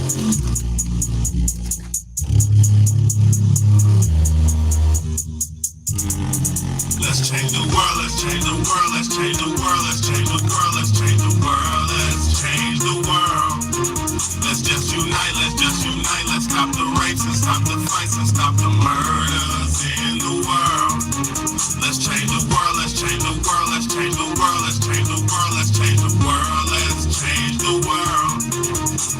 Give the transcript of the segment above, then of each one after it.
Let's change the world, let's change the world, let's change the world, let's change the world, let's change the world, let's change the world. Let's just unite, let's stop the rapes and stop the fights and stop the murders in the world. Let's change the world, let's change the world, let's change the world, let's change the world, let's change the world, let's change the world.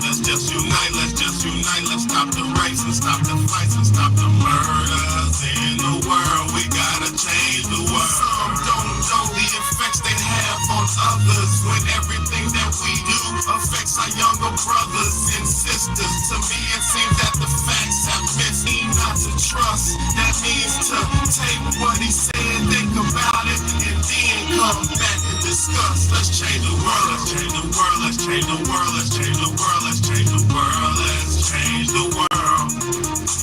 Let's just unite, let's stop the rapes and stop the fights and stop the murders in the world. We gotta change the world. Some don't know the effects they have on others when everything that we do affects our younger brothers and sisters. To me it seems that the facts have missed me not to trust. That means to take what he said, think about it, and then come back and discuss. Let's change the world, let's change the world, let's change the world, let's change the world, let's change the world, let's change the world.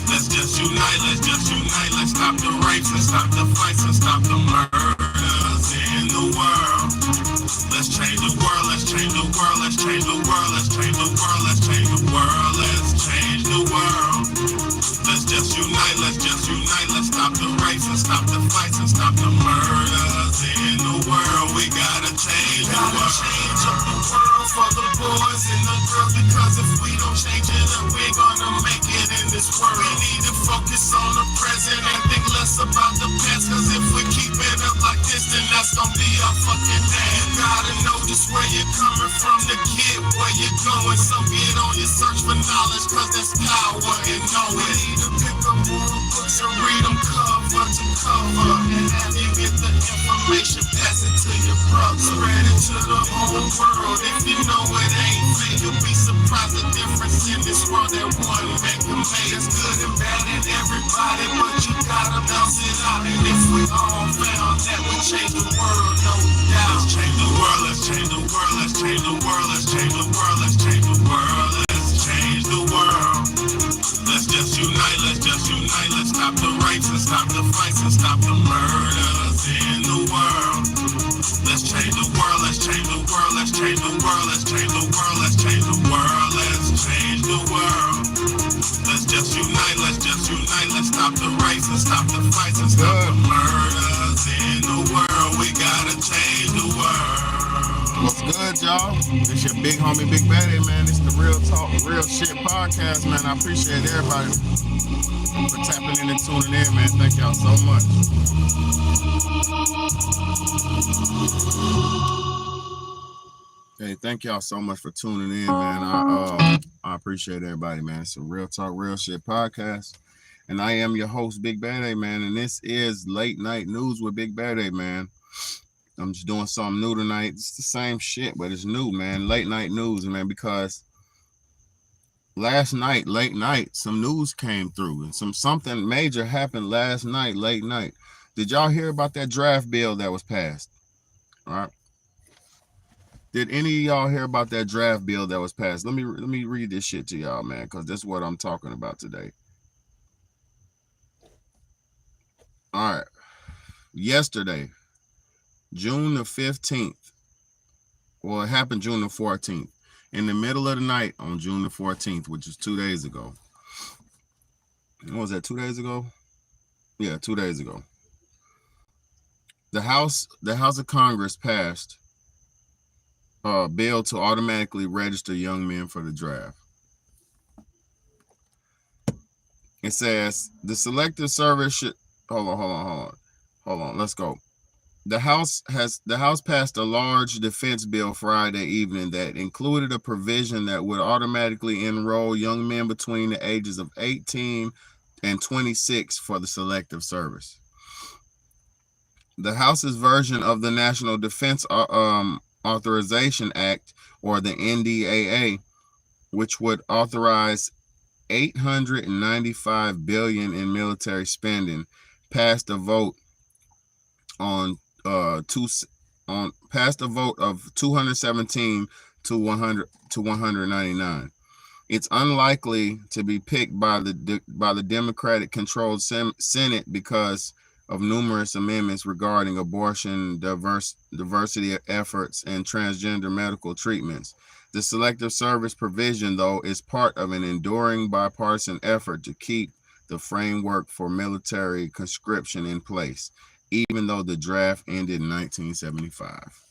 Let's just unite, let's stop the rapes and stop the fights and stop the murders in the world. Let's change the world, let's change the world, let's change the world, let's change the world, let's change the world, let's change the world. Let's just unite, let's stop the rapes and stop the fights and stop the murders in the world. We gotta change the world. Change up the world for the boys and the girls, because if we don't change it up, we're gonna make it in this world. We need to focus on the present and think less about the past, cause if we keep it up like this, then that's gonna be our fucking day. You gotta know just where you're coming from to get where you're going, so get on your search for knowledge, cause there's power in knowing. We need to pick up more books and read them cover to cover, and have you get the information, pass it to your brother, spread it to the whole world. If you know it ain't fair, you'll be surprised the difference in this world that one man can make. It's good and bad in everybody, but you gotta bounce it out. And if we all found that we change the world, no doubt. Let's change the world, let's change the world, let's change the world, let's change the world, let's change the world, let's change the world. Let's just unite, let's stop the rapes and stop the fights and stop the murders in the world. Let's change the world, let's change the world, let's change the world, let's change the world, let's change the world, let's change the world. Let's just unite, let's stop the rapes and stop the fights and stop the murders in the world. We gotta change the world. What's good, y'all? It's your big homie, Big Bayday, man. It's the Real Talk, Real Shit podcast, man. I appreciate everybody for tapping in and tuning in, man. Thank y'all so much. Hey, thank y'all so much for tuning in, man. I appreciate everybody, man. It's a Real Talk, Real Shit podcast. And I am your host, Big Bayday, man. And this is Late Night News with Big Bayday, man. I'm just doing something new tonight. It's the same shit, but it's new, man. Late night news, man, because last night, late night, some news came through and something major happened last night, late night. Did y'all hear about that draft bill that was passed? All right. Did any of y'all hear about that draft bill that was passed? Let me read this shit to y'all, man, because this is what I'm talking about today. All right. Yesterday, June the 15th, well, it happened June the 14th. In the middle of the night on June the 14th, which is 2 days ago. What was that, 2 days ago? Yeah, 2 days ago. The House of Congress passed a bill to automatically register young men for the draft. It says the Selective Service should hold on, let's go. The House passed a large defense bill Friday evening that included a provision that would automatically enroll young men between the ages of 18 and 26 for the Selective Service. The House's version of the National Defense Authorization Act, or the NDAA, which would authorize $895 billion in military spending, passed a vote of 217 to 199. It's unlikely to be picked by the Democratic-controlled Senate because of numerous amendments regarding abortion, diversity efforts, and transgender medical treatments. The selective service provision, though, is part of an enduring bipartisan effort to keep the framework for military conscription in place, even though the draft ended in 1975.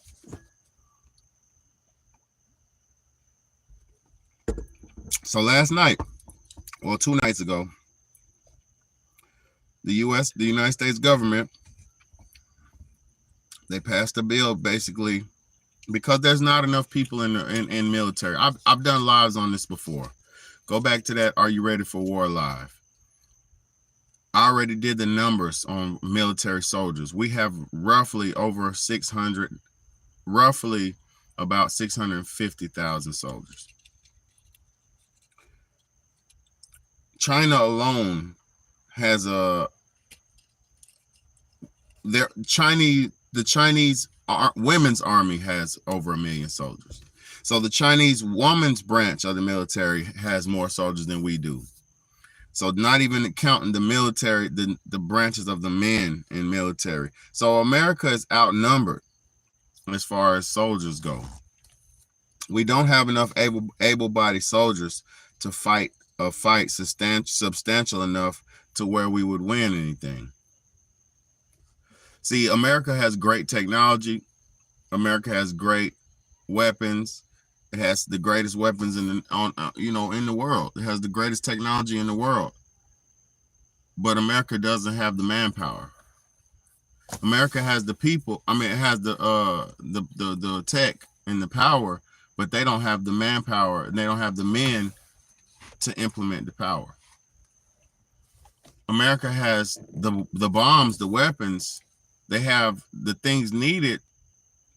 So last night, well, 2 nights ago, the United States government, they passed a bill basically because there's not enough people in military. I've done lives on this before. Go back to that Are You Ready for War live. I already did the numbers on military soldiers. We have roughly over 600, roughly about 650,000 soldiers. China alone has the Chinese women's army has over 1 million soldiers. So the Chinese women's branch of the military has more soldiers than we do. So not even counting the military, the branches of the men in military. So America is outnumbered as far as soldiers go. We don't have enough able-bodied soldiers to fight a fight substantial enough to where we would win anything. See, America has great technology. America has great weapons. It has the greatest weapons in the world. It has the greatest technology in the world. But America doesn't have the manpower. America has the people. I mean, it has the tech and the power, but they don't have the manpower and they don't have the men to implement the power. America has the bombs, the weapons. They have the things needed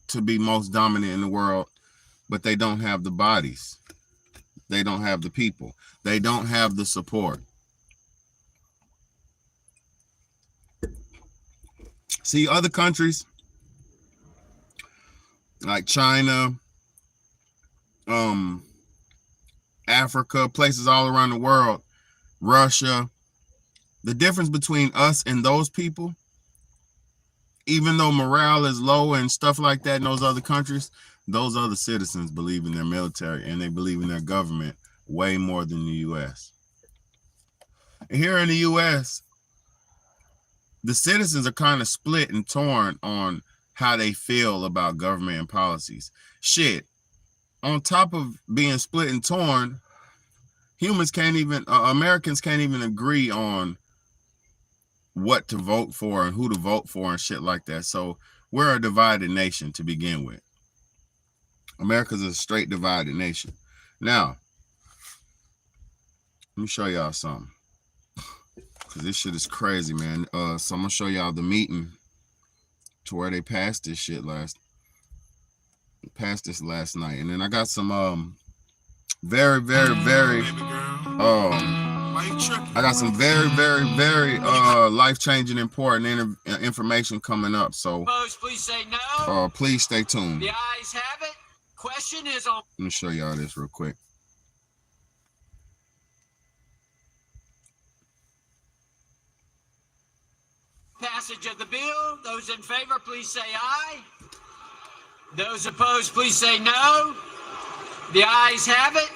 to be most dominant in the world, but they don't have the bodies. They don't have the people. They don't have the support. See, other countries like China, Africa, places all around the world, Russia, the difference between us and those people, even though morale is low and stuff like that in those other countries, those other citizens believe in their military and they believe in their government way more than the U.S. And here in the U.S., the citizens are kind of split and torn on how they feel about government and policies. Shit, on top of being split and torn, Americans can't even agree on what to vote for and who to vote for and shit like that. So we're a divided nation to begin with. America's a straight divided nation. Now, let me show y'all something. Because this shit is crazy, man. So I'm going to show y'all the meeting to where they passed this shit last night. And then I got some very life-changing important information coming up. So please say no. Please stay tuned. The ayes have it. Question is on. Let me show y'all this real quick. Passage of the bill. Those in favor, please say aye. Those opposed, please say no. The ayes have it.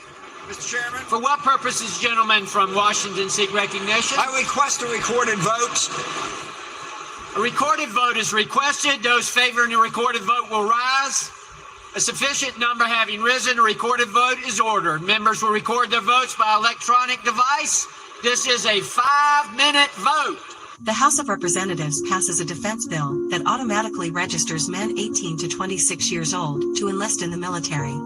Mr. Chairman. For what purposes, gentlemen from Washington, seek recognition? I request a recorded vote. A recorded vote is requested. Those favoring a recorded vote will rise. A sufficient number having risen, a recorded vote is ordered. Members will record their votes by electronic device. This is a 5-minute vote. The House of Representatives passes a defense bill that automatically registers men 18 to 26 years old to enlist in the military.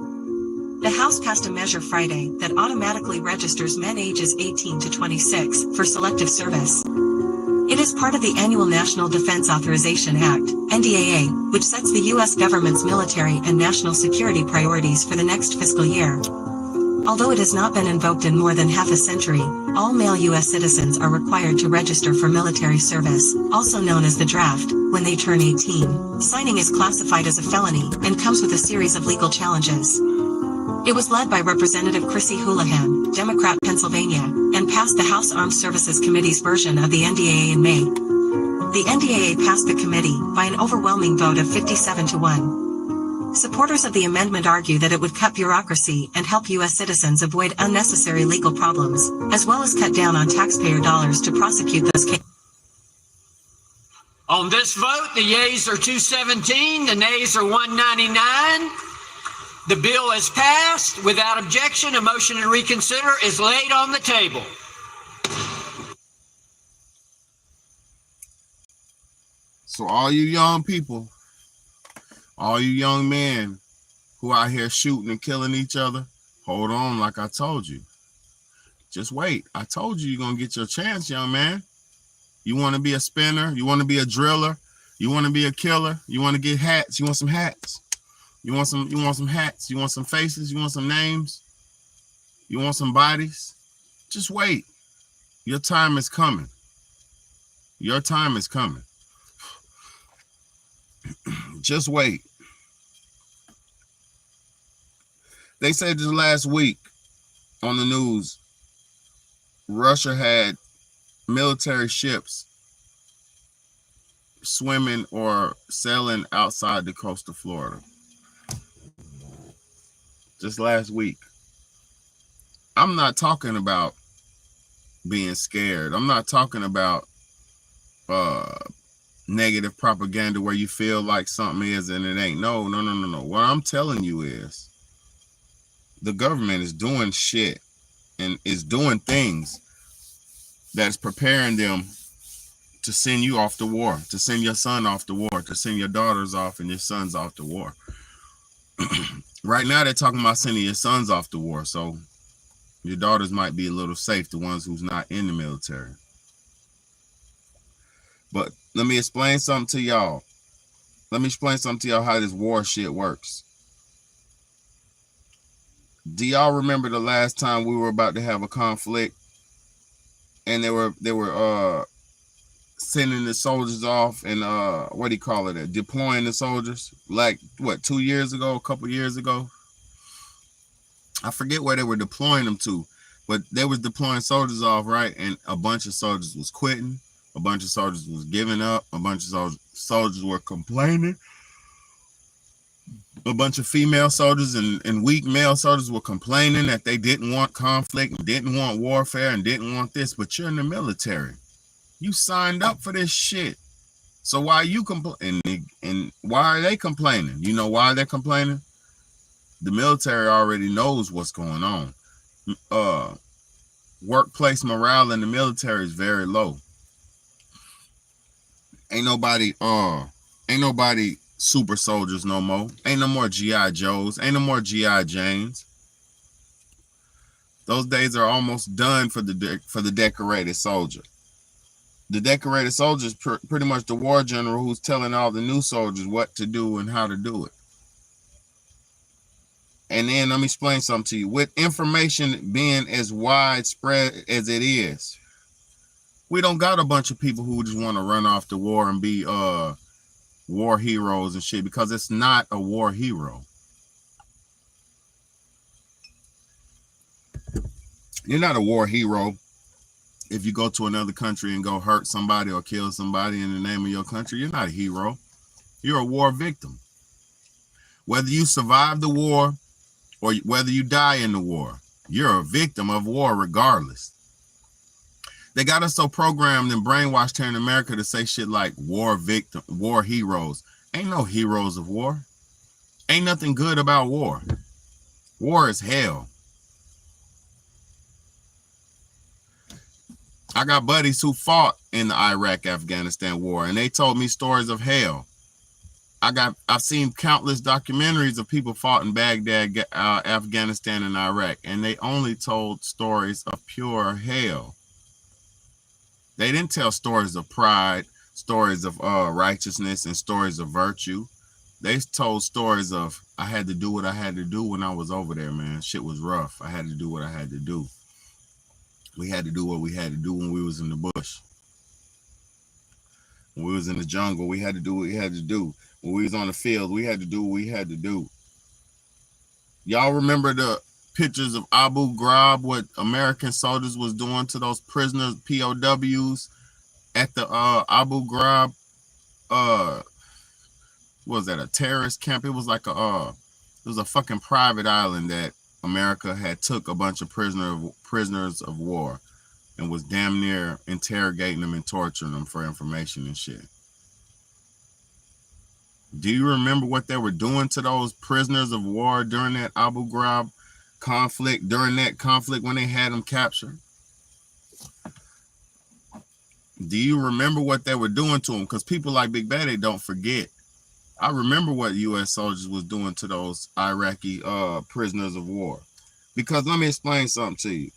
The House passed a measure Friday that automatically registers men ages 18 to 26 for selective service. It is part of the annual National Defense Authorization Act, NDAA, which sets the U.S. government's military and national security priorities for the next fiscal year. Although it has not been invoked in more than half a century, all male U.S. citizens are required to register for military service, also known as the draft, when they turn 18. Signing is classified as a felony and comes with a series of legal challenges. It was led by Representative Chrissy Houlihan, Democrat, Pennsylvania, and passed the House Armed Services Committee's version of the NDAA in May. The NDAA passed the committee by an overwhelming vote of 57 to 1. Supporters of the amendment argue that it would cut bureaucracy and help U.S. citizens avoid unnecessary legal problems, as well as cut down on taxpayer dollars to prosecute those cases. On this vote, the yeas are 217, the nays are 199. The bill is passed. Without objection, a motion to reconsider is laid on the table. So all you young people, all you young men who out here shooting and killing each other, hold on like I told you. Just wait. I told you you're going to get your chance, young man. You want to be a spinner? You want to be a driller? You want to be a killer? You want to get hats? You want some hats? You want some hats? You want some faces? You want some names? You want some bodies? Just wait. Your time is coming. Your time is coming. Just wait. They said just last week on the news, Russia had military ships swimming or sailing outside the coast of Florida. Just last week. I'm not talking about being scared. I'm not talking about negative propaganda where you feel like something is and it ain't. No. What I'm telling you is the government is doing shit and is doing things that's preparing them to send you off to war, to send your son off to war, to send your daughters off and your sons off to war. Right now, they're talking about sending your sons off to war, so your daughters might be a little safe, the ones who's not in the military. But let me explain something to y'all. Let me explain something to y'all how this war shit works. Do y'all remember the last time we were about to have a conflict and they were sending the soldiers off and what do you call it? Deploying the soldiers, like what, 2 years ago, a couple years ago? I forget where they were deploying them to, but they was deploying soldiers off, right? And a bunch of soldiers was quitting, a bunch of soldiers was giving up, a bunch of soldiers were complaining. A bunch of female soldiers and weak male soldiers were complaining that they didn't want conflict and didn't want warfare and didn't want this, but you're in the military. You signed up for this shit. So why are you complaining? And why are they complaining? You know why they're complaining? The military already knows what's going on. Workplace morale in the military is very low. Ain't nobody super soldiers no more. Ain't no more G.I. Joes. Ain't no more G.I. Janes. Those days are almost done for the decorated soldier. The decorated soldier is pretty much the war general who's telling all the new soldiers what to do and how to do it. And then let me explain something to you. With information being as widespread as it is, we don't got a bunch of people who just want to run off to war and be war heroes and shit, because it's not a war hero. You're not a war hero if you go to another country and go hurt somebody or kill somebody in the name of your country. You're not a hero. You're a war victim. Whether you survive the war or whether you die in the war, you're a victim of war regardless. They got us so programmed and brainwashed here in America to say shit like war victim, war heroes. Ain't no heroes of war. Ain't nothing good about war. War is hell. I got buddies who fought in the Iraq-Afghanistan war, and they told me stories of hell. I've seen countless documentaries of people fought in Baghdad, Afghanistan, and Iraq, and they only told stories of pure hell. They didn't tell stories of pride, stories of righteousness, and stories of virtue. They told stories of, I had to do what I had to do when I was over there, man. Shit was rough. I had to do what I had to do. We had to do what we had to do when we was in the bush. When we was in the jungle, we had to do what we had to do. When we was on the field, we had to do what we had to do. Y'all remember the pictures of Abu Ghraib, what American soldiers was doing to those prisoners, POWs, at the Abu Ghraib what was that, a terrorist camp? It was like it was a fucking private island that America had took a bunch of prisoners of war and was damn near interrogating them and torturing them for information and shit. Do you remember what they were doing to those prisoners of war during that Abu Ghraib conflict, when they had them captured? Do you remember what they were doing to them? Because people like Big Bayday don't forget. I remember what U.S. soldiers was doing to those Iraqi prisoners of war. Because let me explain something to you.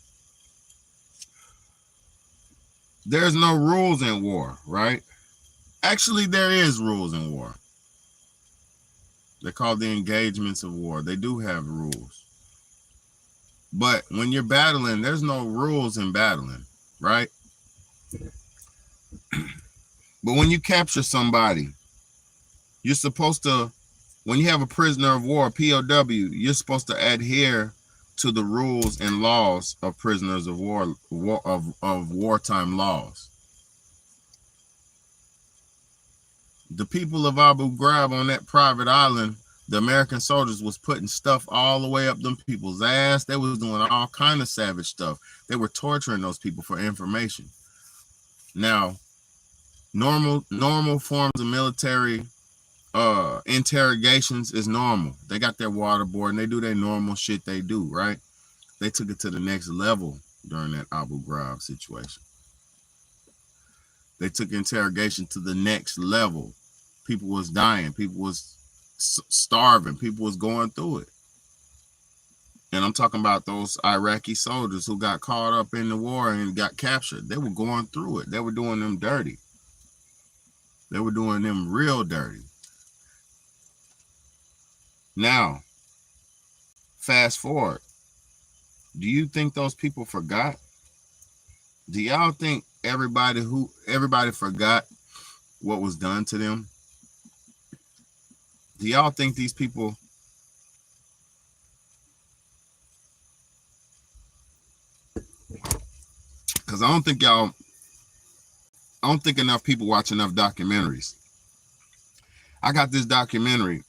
There's no rules in war, right? Actually, there is rules in war. They're called the engagements of war. They do have rules. But when you're battling, there's no rules in battling, right? But when you capture somebody, you're supposed to, when you have a prisoner of war, POW, you're supposed to adhere to the rules and laws of prisoners of war, of wartime laws. The people of Abu Ghraib on that private island, the American soldiers was putting stuff all the way up them people's ass. They was doing all kind of savage stuff. They were torturing those people for information. Now, normal forms of military interrogations is normal. They got their waterboard and they do their normal shit they do, right? They took it to the next level during that Abu Ghraib situation. They took interrogation to the next level. People was dying. People was starving. People was going through it. And I'm talking about those Iraqi soldiers who got caught up in the war and got captured. They were going through it. They were doing them dirty. They were doing them real dirty. Now, fast forward. Do you think those people forgot? Do y'all think everybody forgot what was done to them? Do y'all think these people because I don't think enough people watch enough documentaries. I got this documentary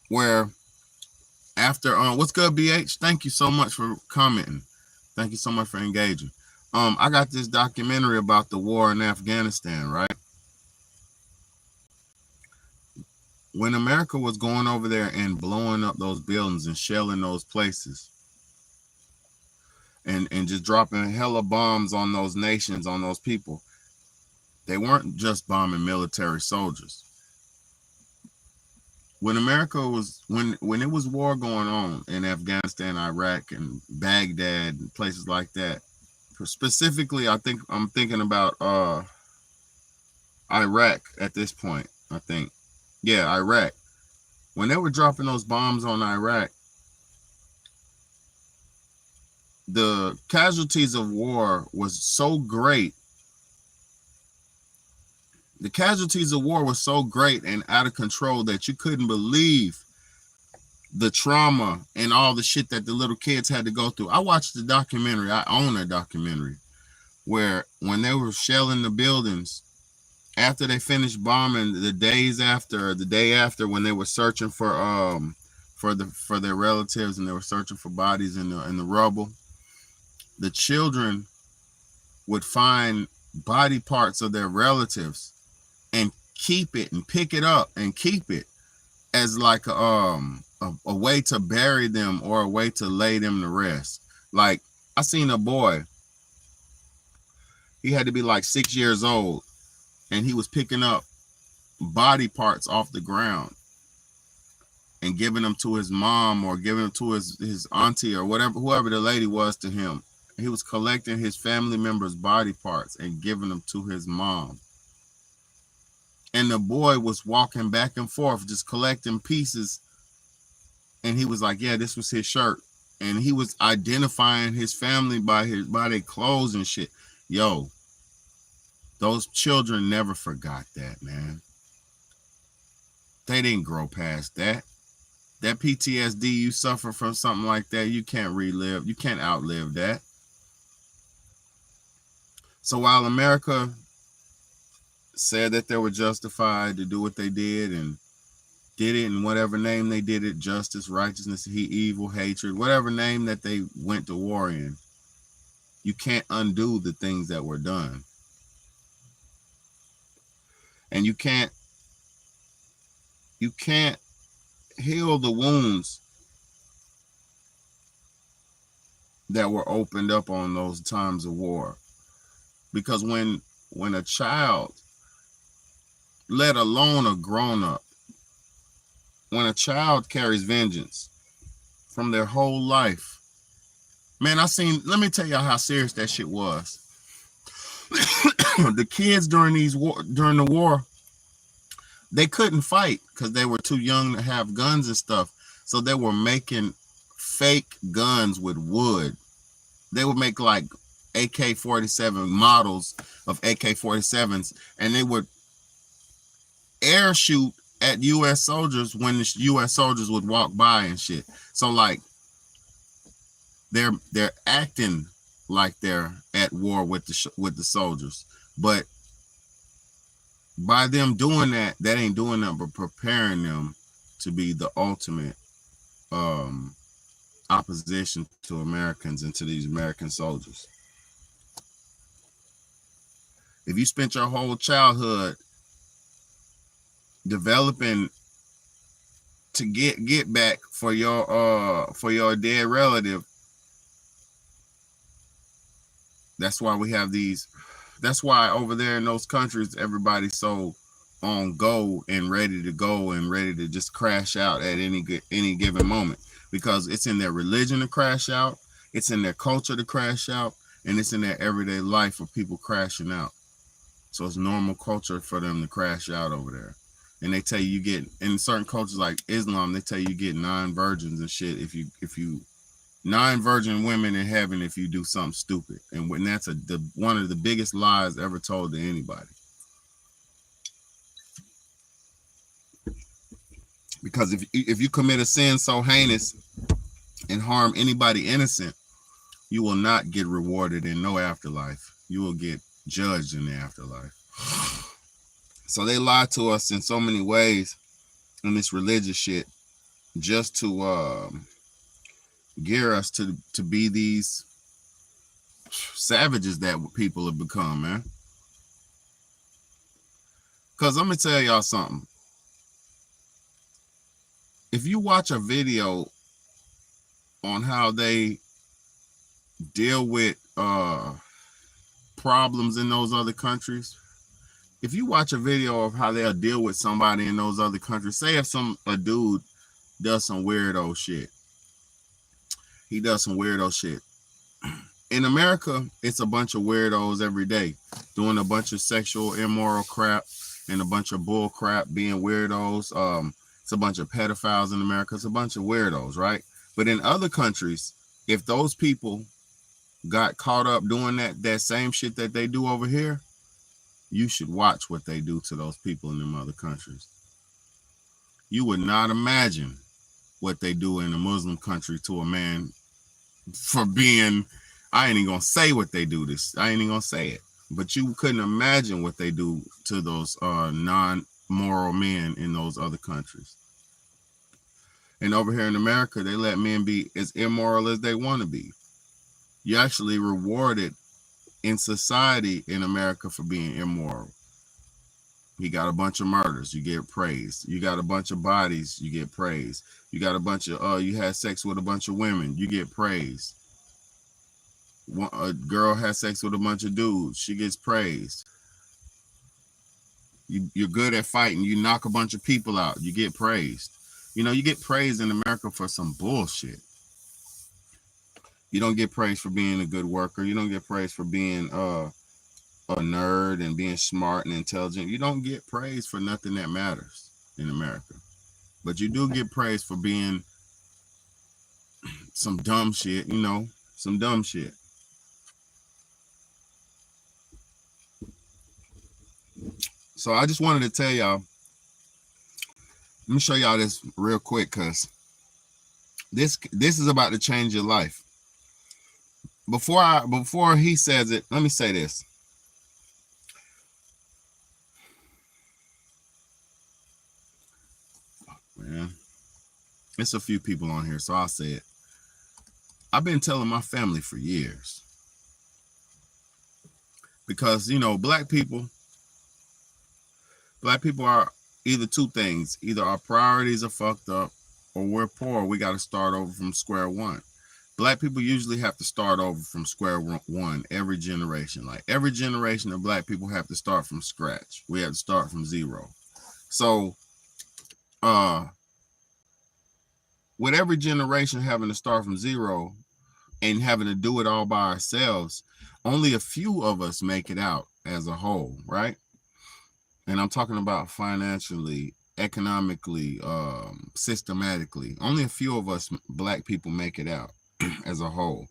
where after what's good, BH? Thank you so much for commenting. Thank you so much for engaging. I got this documentary about the war in Afghanistan, right? When America was going over there and blowing up those buildings and shelling those places and just dropping hella bombs on those nations, on those people, they weren't just bombing military soldiers. When America was, when it was war going on in Afghanistan, Iraq, and Baghdad, and places like that, specifically, I'm thinking about Iraq at this point, I think. Yeah, Iraq. When they were dropping those bombs on Iraq, the casualties of war was so great. The casualties of war was so great and out of control that you couldn't believe the trauma and all the shit that the little kids had to go through. I watched the documentary. I own a documentary where when they were shelling the buildings, after they finished bombing, the day after, when they were searching for their relatives and they were searching for bodies in the rubble, the children would find body parts of their relatives and keep it and pick it up and keep it as like a way to bury them or a way to lay them to rest. Like, I seen a boy, he had to be like 6 years old, and he was picking up body parts off the ground and giving them to his mom or giving them to his auntie or whatever, whoever the lady was to him. He was collecting his family members' body parts and giving them to his mom. And the boy was walking back and forth, just collecting pieces. And he was like, yeah, this was his shirt. And he was identifying his family by their clothes and shit. Yo, those children never forgot that, man. They didn't grow past that. That PTSD you suffer from something like that, you can't relive. You can't outlive that. So while America said that they were justified to do what they did and did it in whatever name they did it, justice, righteousness, evil, hatred, whatever name that they went to war in. You can't undo the things that were done. And you can't heal the wounds that were opened up on those times of war. Because when a child, let alone a grown-up, when a child carries vengeance from their whole life, man, let me tell y'all how serious that shit was. The kids during the war, they couldn't fight because they were too young to have guns and stuff. So they were making fake guns with wood. They would make like AK-47 models of AK-47s, and they would air shoot at U.S. soldiers when the U.S. soldiers would walk by and shit. So like they're acting like they're at war with the soldiers, but by them doing that ain't doing nothing but preparing them to be the ultimate opposition to Americans and to these American soldiers. If you spent your whole childhood developing to get back for your dead relative, that's why we have these. That's why over there in those countries, everybody's so on go and ready to just crash out at any given moment, because it's in their religion to crash out, it's in their culture to crash out, and it's in their everyday life of people crashing out. So it's normal culture for them to crash out over there. And they tell you get, in certain cultures like Islam, they tell you get 9 virgins and shit if you 9 virgin women in heaven if you do something stupid. And when that's one of the biggest lies ever told to anybody. Because if you commit a sin so heinous and harm anybody innocent, you will not get rewarded in no afterlife. You will get judged in the afterlife. So they lie to us in so many ways in this religious shit, just to gear us to be these savages that people have become, man. Because I'm gonna tell y'all something. If you watch a video on how they deal with problems in those other countries, if you watch a video of how they'll deal with somebody in those other countries, say if a dude does some weirdo shit, he does some weirdo shit. In America, it's a bunch of weirdos every day doing a bunch of sexual immoral crap and a bunch of bull crap, being weirdos. It's a bunch of pedophiles in America. It's a bunch of weirdos, right? But in other countries, if those people got caught up doing that same shit that they do over here, you should watch what they do to those people in them other countries. You would not imagine what they do in a Muslim country to a man for being, I ain't even gonna say what they do this. I ain't even gonna say it. But you couldn't imagine what they do to those non-moral men in those other countries. And over here in America, they let men be as immoral as they want to be. You're actually rewarded in society in America for being immoral. You got a bunch of murders, you get praised. You got a bunch of bodies, you get praised. You got a bunch of, you had sex with a bunch of women, you get praised. A girl has sex with a bunch of dudes, she gets praised. You're good at fighting, you knock a bunch of people out, you get praised. You know, you get praised in America for some bullshit. You don't get praised for being a good worker. You don't get praised for being a nerd and being smart and intelligent. You don't get praised for nothing that matters in America. But you do get praised for being some dumb shit, you know, some dumb shit. So I just wanted to tell y'all, let me show y'all this real quick, because this is about to change your life. Before he says it, let me say this. It's a few people on here, so I'll say it. I've been telling my family for years. Because, you know, black people are either two things. Either our priorities are fucked up, or we're poor. We got to start over from square one. Black people usually have to start over from square one every generation. Like every generation of black people have to start from scratch. We have to start from zero. So, with every generation having to start from zero and having to do it all by ourselves, only a few of us make it out as a whole, right? And I'm talking about financially, economically, systematically. Only a few of us black people make it out as a whole.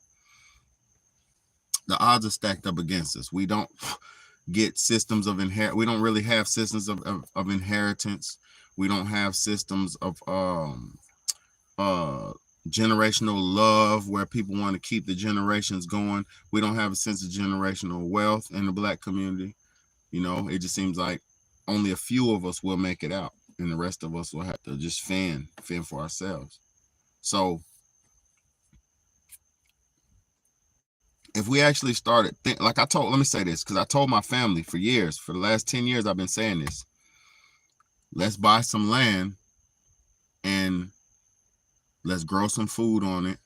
The odds are stacked up against us. We don't get systems of we don't really have systems of inheritance. We don't have systems of generational love where people want to keep the generations going. We don't have a sense of generational wealth in the black community. You know, it just seems like only a few of us will make it out, and the rest of us will have to just fend for ourselves. So if we actually started let me say this, because I told my family for years, for the last 10 years I've been saying this: let's buy some land and let's grow some food on it.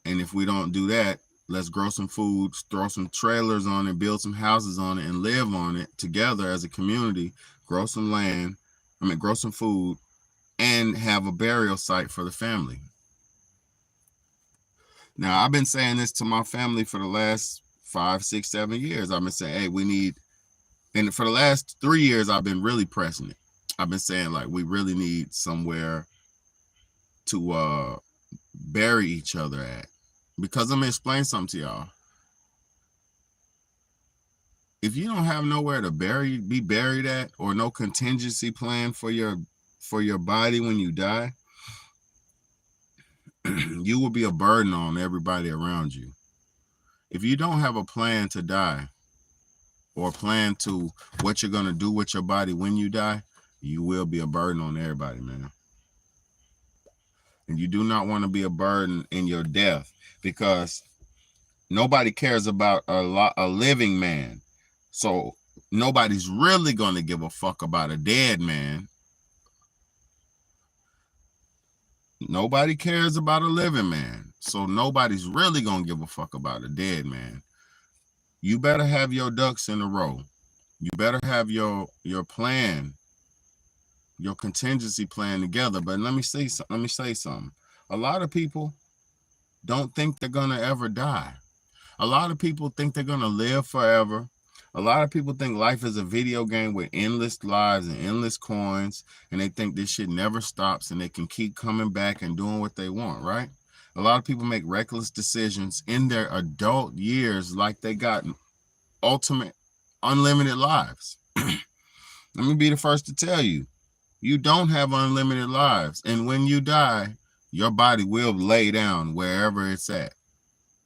And if we don't do that, let's grow some food, throw some trailers on it, build some houses on it, and live on it together as a community. Grow some land, grow some food, and have a burial site for the family. Now, I've been saying this to my family for the last 5, 6, 7 years. I've been saying, hey, we need, and for the last 3 years, I've been really pressing it. I've been saying, like, we really need somewhere to bury each other at. Because I'm gonna explain something to y'all. If you don't have nowhere to be buried at, or no contingency plan for your body when you die, you will be a burden on everybody around you. If you don't have a plan to die, or a plan to what you're gonna do with your body when you die, you will be a burden on everybody, man. And you do not want to be a burden in your death, because nobody cares about a living man. So nobody's really going to give a fuck about a dead man. Nobody cares about a living man. So nobody's really going to give a fuck about a dead man. You better have your ducks in a row. You better have your plan, your contingency plan together. But let me say something. A lot of people don't think they're gonna ever die. A lot of people think they're gonna live forever. A lot of people think life is a video game with endless lives and endless coins, and they think this shit never stops and they can keep coming back and doing what they want, right? A lot of people make reckless decisions in their adult years like they got ultimate unlimited lives. Let me be the first to tell you, you don't have unlimited lives. And when you die, your body will lay down wherever it's at.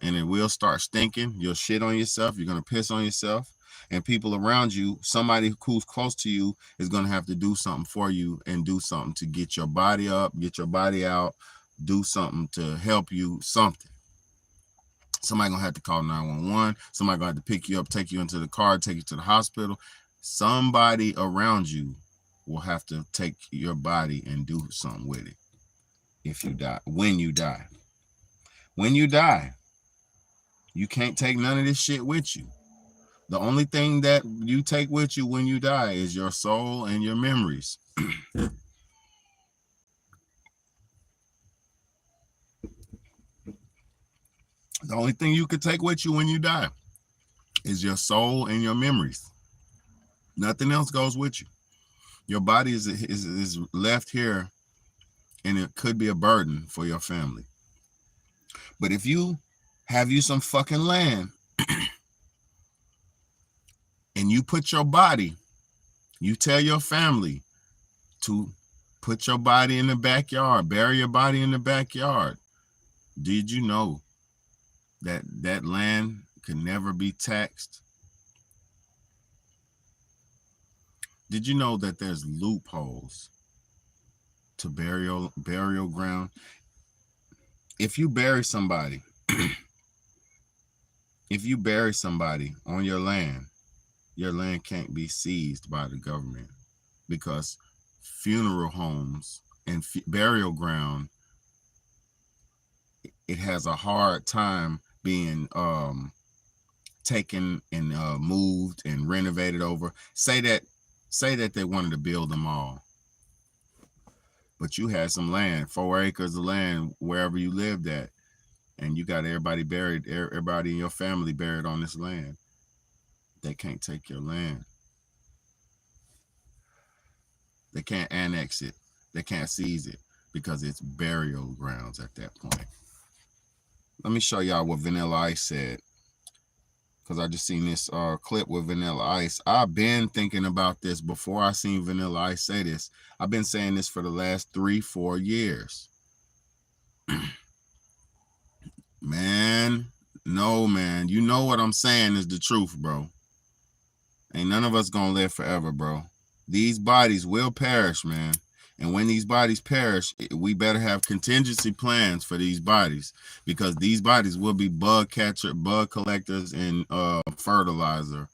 And it will start stinking. You'll shit on yourself. You're going to piss on yourself. And people around you, somebody who's close to you, is going to have to do something for you and do something to get your body up, get your body out, do something to help you, something. Somebody going to have to call 911. Somebody going to have to pick you up, take you into the car, take you to the hospital. Somebody around you will have to take your body and do something with it if you die. When you die, you can't take none of this shit with you. The only thing that you take with you when you die is your soul and your memories. The only thing you could take with you when you die is your soul and your memories. Nothing else goes with you. Your body is left here, and it could be a burden for your family. But if you have some fucking land and you put your body, you tell your family to put your body in the backyard, bury your body in the backyard. Did you know that that land could never be taxed? Did you know that there's loopholes to burial ground. If you bury somebody, on your land can't be seized by the government, because funeral homes and burial ground, it has a hard time being taken and moved and renovated over. Say that they wanted to build them all, but you had some land, 4 acres of land wherever you lived at, and you got everybody in your family buried on this land. They can't take your land. They can't annex it. They can't seize it, because it's burial grounds at that point. Let me show y'all what Vanilla Ice said, because I just seen this clip with Vanilla Ice. I've been thinking about this before I seen Vanilla Ice say this. I've been saying this for the last 3-4 years. Man, no, man. You know what I'm saying is the truth, bro. Ain't none of us gonna live forever, bro. These bodies will perish, man. And when these bodies perish, we better have contingency plans for these bodies, because these bodies will be bug collectors, and fertilizer,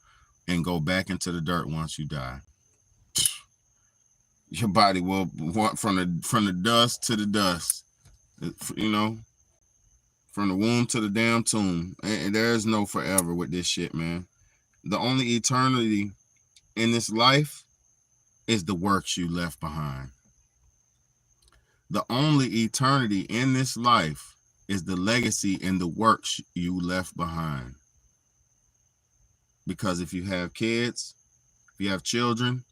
and go back into the dirt once you die. Your body will want from the dust to the dust, you know, from the womb to the damn tomb. And there's no forever with this shit, man. The only eternity in this life is the works you left behind. The only eternity in this life is the legacy and the works you left behind. Because if you have kids, if you have children,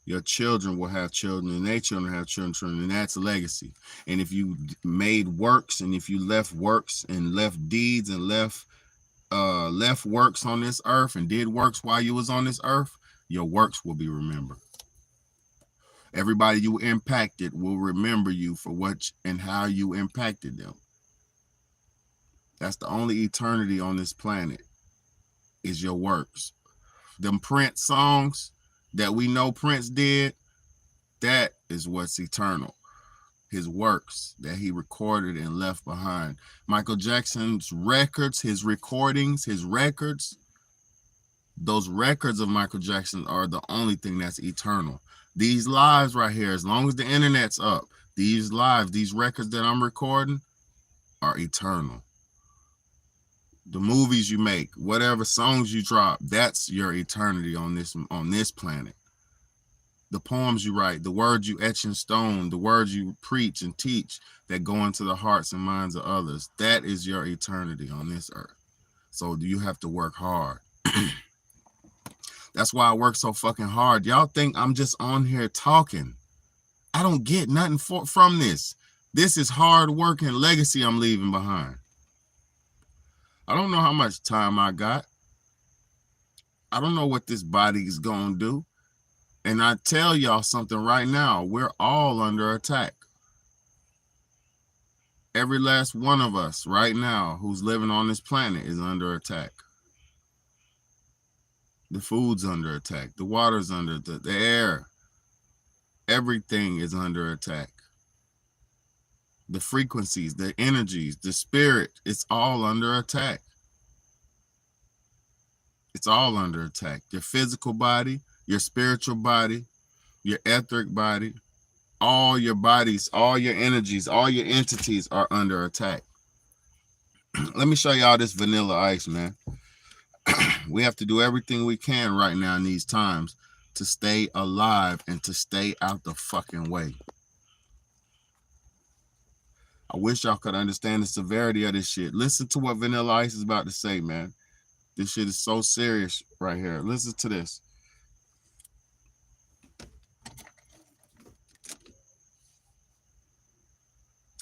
your children will have children, and their children have children, and that's a legacy. And if you made works, and if you left works and left deeds and left works on this earth, and did works while you was on this earth, your works will be remembered. Everybody you impacted will remember you for what and how you impacted them. That's the only eternity on this planet, is your works. Them Prince songs that we know Prince did, that is what's eternal. His works that he recorded and left behind. Michael Jackson's records, his recordings, his records, those records of Michael Jackson are the only thing that's eternal. These lives right here, as long as the internet's up, these lives, these records that I'm recording are eternal. The movies you make, whatever songs you drop, that's your eternity on this planet. The poems you write, the words you etch in stone, the words you preach and teach that go into the hearts and minds of others, that is your eternity on this earth. So you have to work hard. That's why I work so fucking hard. Y'all think I'm just on here talking. I don't get nothing from this. This is hard work and legacy I'm leaving behind. I don't know how much time I got. I don't know what this body is going to do. And I tell y'all something right now. We're all under attack. Every last one of us right now who's living on this planet is under attack. The food's under attack. The water's under the air. Everything is under attack. The frequencies, the energies, the spirit, it's all under attack. It's all under attack. Your physical body, your spiritual body, your etheric body, all your bodies, all your energies, all your entities are under attack. Let me show y'all this Vanilla Ice, man. We have to do everything we can right now in these times to stay alive and to stay out the fucking way. I wish y'all could understand the severity of this shit. Listen to what Vanilla Ice is about to say, man. This shit is so serious right here. Listen to this.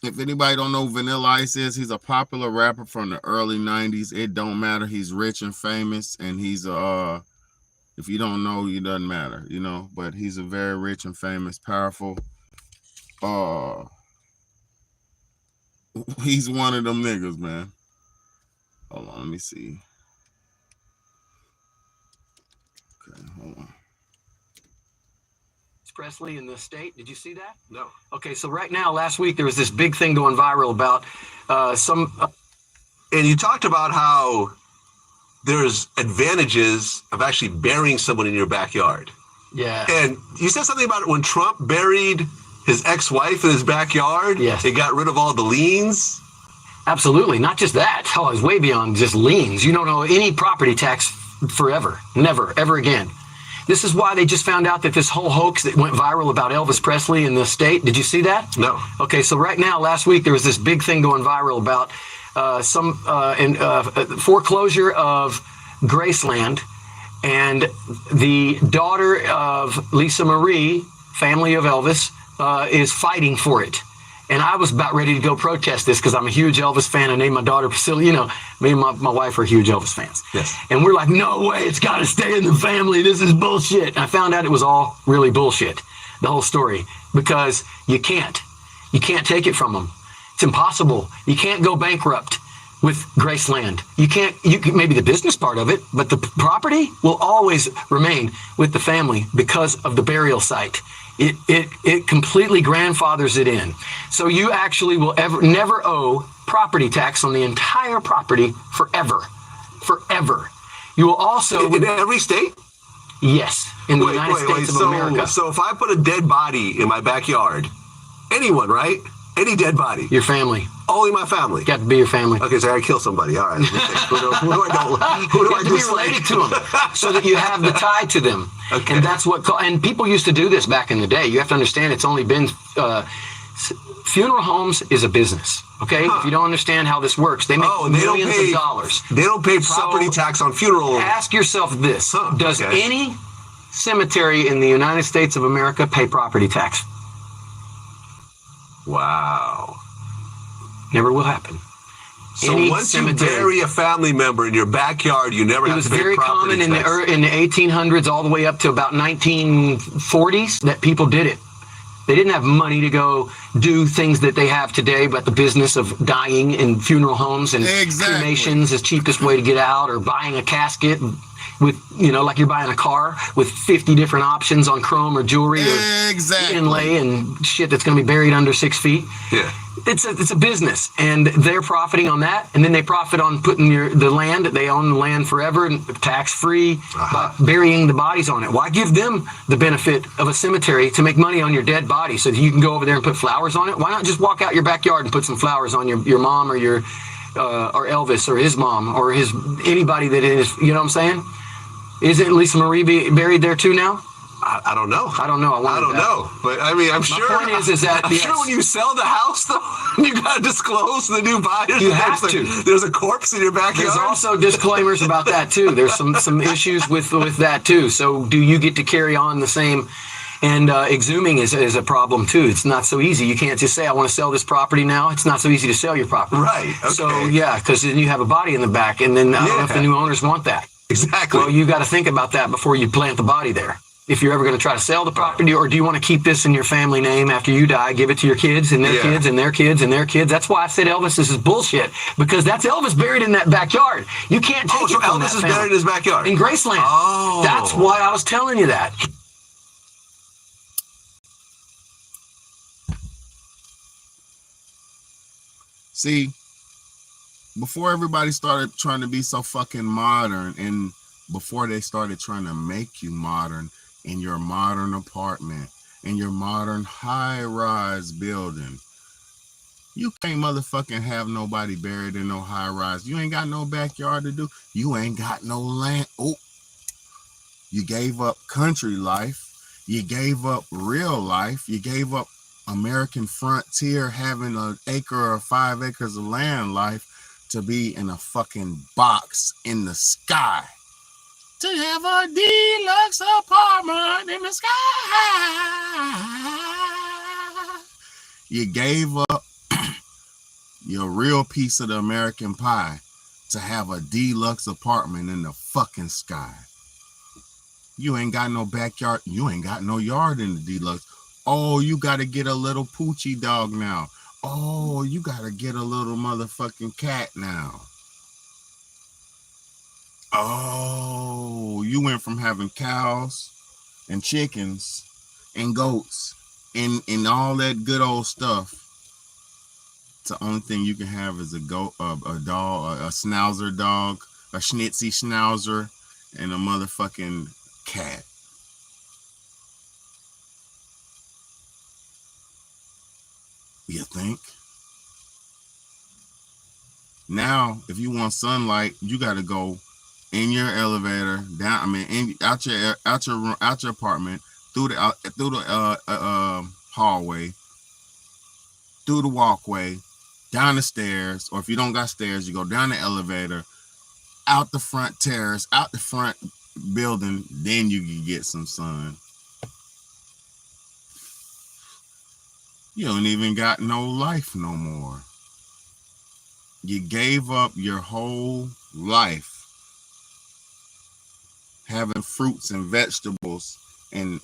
If anybody don't know who Vanilla Ice is, he's a popular rapper from the early 90s. It don't matter. He's rich and famous, and he's if you don't know, it doesn't matter, you know, but he's a very rich and famous, powerful. He's one of them niggas, man. Hold on, let me see. Okay, hold on. Presley in the state. Did you see that? No. Okay, so right now, last week, there was this big thing going viral about And you talked about how there's advantages of actually burying someone in your backyard. Yeah. And you said something about it when Trump buried his ex-wife in his backyard. Yes. It got rid of all the liens. Absolutely. Not just that. Oh, it's way beyond just liens. You don't owe any property tax forever. Never, ever again. This is why they just found out that this whole hoax that went viral about Elvis Presley in the state. Did you see that? No. Okay, so right now, last week, there was this big thing going viral about foreclosure of Graceland, and the daughter of Lisa Marie, family of Elvis, is fighting for it. And I was about ready to go protest this because I'm a huge Elvis fan. I named my daughter Priscilla. You know, me and my wife are huge Elvis fans. Yes. And we're like, no way, it's got to stay in the family. This is bullshit. And I found out it was all really bullshit, the whole story, because you can't take it from them. It's impossible. You can't go bankrupt with Graceland. You can maybe the business part of it, but the property will always remain with the family because of the burial site. It completely grandfathers it in. So you actually will never owe property tax on the entire property forever. Forever. You will also... In every state? Yes, in the United States of America. So if I put a dead body in my backyard, anyone, right? Any dead body. Your family. Only my family. Got to be your family. Okay, so I kill somebody. All right. Who do I be related to them so that you have the tie to them. Okay. And that's what. And people used to do this back in the day. You have to understand, it's only been. Funeral homes is a business. Okay, if you don't understand how this works, they make millions of dollars. They don't pay property tax on funeral. Ask yourself this: does any cemetery in the United States of America pay property tax? Wow. Never will happen. So once you bury a family member in your backyard, you never have to pay property tax. It was very common in the 1800s all the way up to about 1940s that people did it. They didn't have money to go do things that they have today, but the business of dying in funeral homes and cremations is cheapest way to get out, or buying a casket with, like you're buying a car with 50 different options on chrome or jewelry or inlay and shit that's going to be buried under 6 feet. Yeah. It's a business, and they're profiting on that, and then they profit on putting the land. They own the land forever and tax-free, by burying the bodies on it. Why give them the benefit of a cemetery to make money on your dead body so that you can go over there and put flowers on it? Why not just walk out your backyard and put some flowers on your mom or your or Elvis or his mom or anybody that is, you know what I'm saying? Isn't Lisa Marie buried there too now? I don't know. I don't know. I don't know. But I mean, I'm sure. My point is that I'm sure when you sell the house, though, you got to disclose to the new buyers. You have to. There's a corpse in your backyard. There's also disclaimers about that too. There's some issues with that too. So do you get to carry on the same? And exhuming is a problem too. It's not so easy. You can't just say, I want to sell this property now. It's not so easy to sell your property. Right. Okay. So yeah, because then you have a body in the back, and then I don't know if the new owners want that. Exactly. Well, you got to think about that before you plant the body there. If you're ever going to try to sell the property, or do you want to keep this in your family name after you die, give it to your kids and their kids and their kids and their kids? That's why I said Elvis, this is bullshit, because that's Elvis buried in that backyard. You can't take it from Elvis is buried in his backyard. In Graceland. Oh. That's why I was telling you that. See, before everybody started trying to be so fucking modern, and before they started trying to make you modern in your modern apartment, in your modern high-rise building, you can't motherfucking have nobody buried in no high-rise. You ain't got no backyard to do. You ain't got no land. Oh, you gave up country life. You gave up real life. You gave up American frontier, having an acre or 5 acres of land life, to be in a fucking box in the sky. To have a deluxe apartment in the sky. You gave up your real piece of the American pie to have a deluxe apartment in the fucking sky. You ain't got no backyard. You ain't got no yard in the deluxe. Oh, you got to get a little poochie dog now. Oh, you got to get a little motherfucking cat now. Oh, you went from having cows and chickens and goats and all that good old stuff. The only thing you can have is a goat, a dog, a schnauzer dog, a schnitzy schnauzer, and a motherfucking cat. You think? Now, if you want sunlight, you got to go in your elevator down. I mean, out your apartment through the hallway, through the walkway, down the stairs, or if you don't got stairs, you go down the elevator, out the front terrace, out the front building, then you can get some sun. You don't even got no life no more. You gave up your whole life having fruits and vegetables and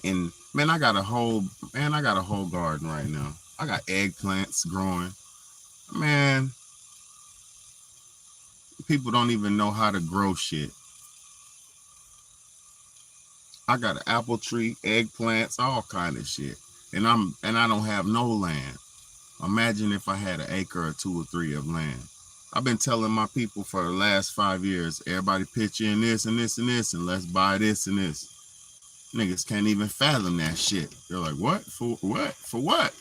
man, I got a whole garden right now. I got eggplants growing. Man, people don't even know how to grow shit. I got an apple tree, eggplants, all kind of shit. And I don't have no land. Imagine if I had an acre or 2 or 3 of land. I've been telling my people for the last 5 years, everybody pitch in this and this and this, and let's buy this and this. Niggas can't even fathom that shit. They're like, what? For what? For what?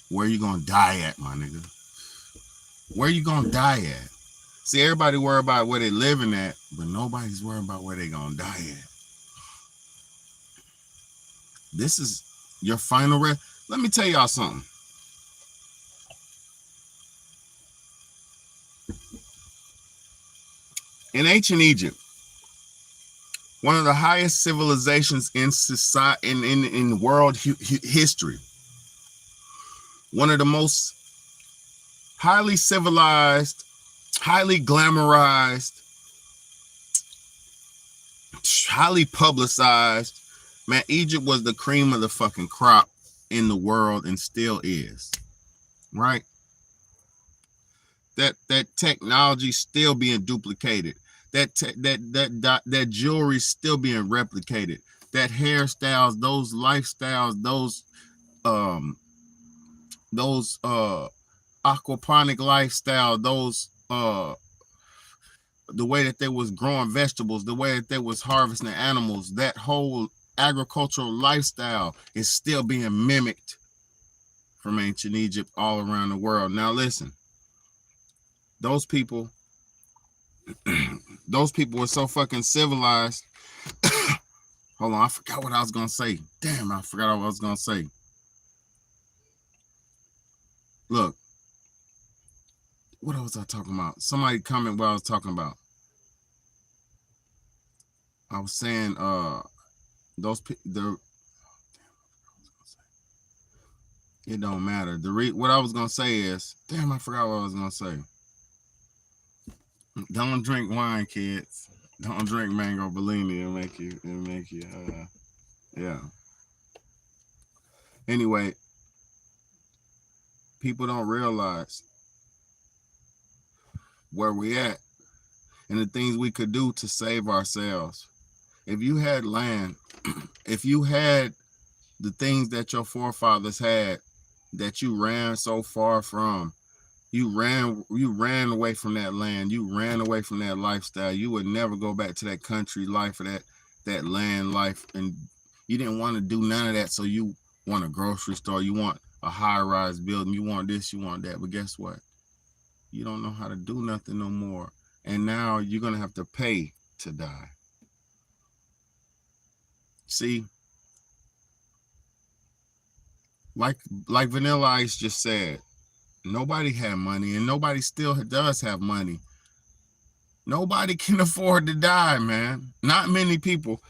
Where you gonna die at, my nigga? Where you gonna die at? See, everybody worry about where they living at, but nobody's worried about where they gonna die at. This is your final Let me tell y'all something. In ancient Egypt, one of the highest civilizations in society, in world history, one of the most highly civilized, highly glamorized, highly publicized, man, Egypt was the cream of the fucking crop in the world and still is, right? That technology still being duplicated. That jewelry still being replicated. That hairstyles, those lifestyles, those aquaponic lifestyle, those the way that they was growing vegetables, the way that they was harvesting animals, that whole agricultural lifestyle is still being mimicked from ancient Egypt all around the world. Now listen, those people were so fucking civilized. Hold on, I forgot what I was gonna say. Damn, I forgot what I was gonna say. Look, what was I talking about? Somebody comment what I was talking about. I was saying it don't matter. What I was gonna say is, damn, I forgot what I was gonna say. Don't drink wine, kids. Don't drink mango Bellini. It'll make you yeah. Anyway, people don't realize where we at and the things we could do to save ourselves. If you had land, if you had the things that your forefathers had that you ran so far from, you ran away from that land, you ran away from that lifestyle, you would never go back to that country life or that land life, and you didn't want to do none of that. So you want a grocery store, you want a high-rise building, you want this, you want that, but guess what? You don't know how to do nothing no more, and now you're gonna have to pay to die. See, like Vanilla Ice just said, nobody had money, and nobody still does have money. Nobody can afford to die, man. Not many people.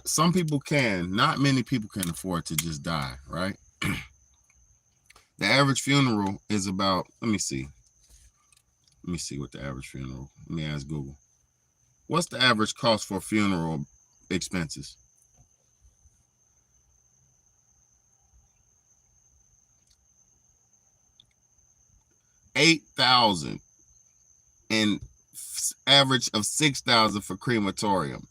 Some people can. Not many people can afford to just die, right? The average funeral is about, let me see what the average funeral, let me ask Google. What's the average cost for funeral expenses? $8,000 and average of $6,000 for crematorium.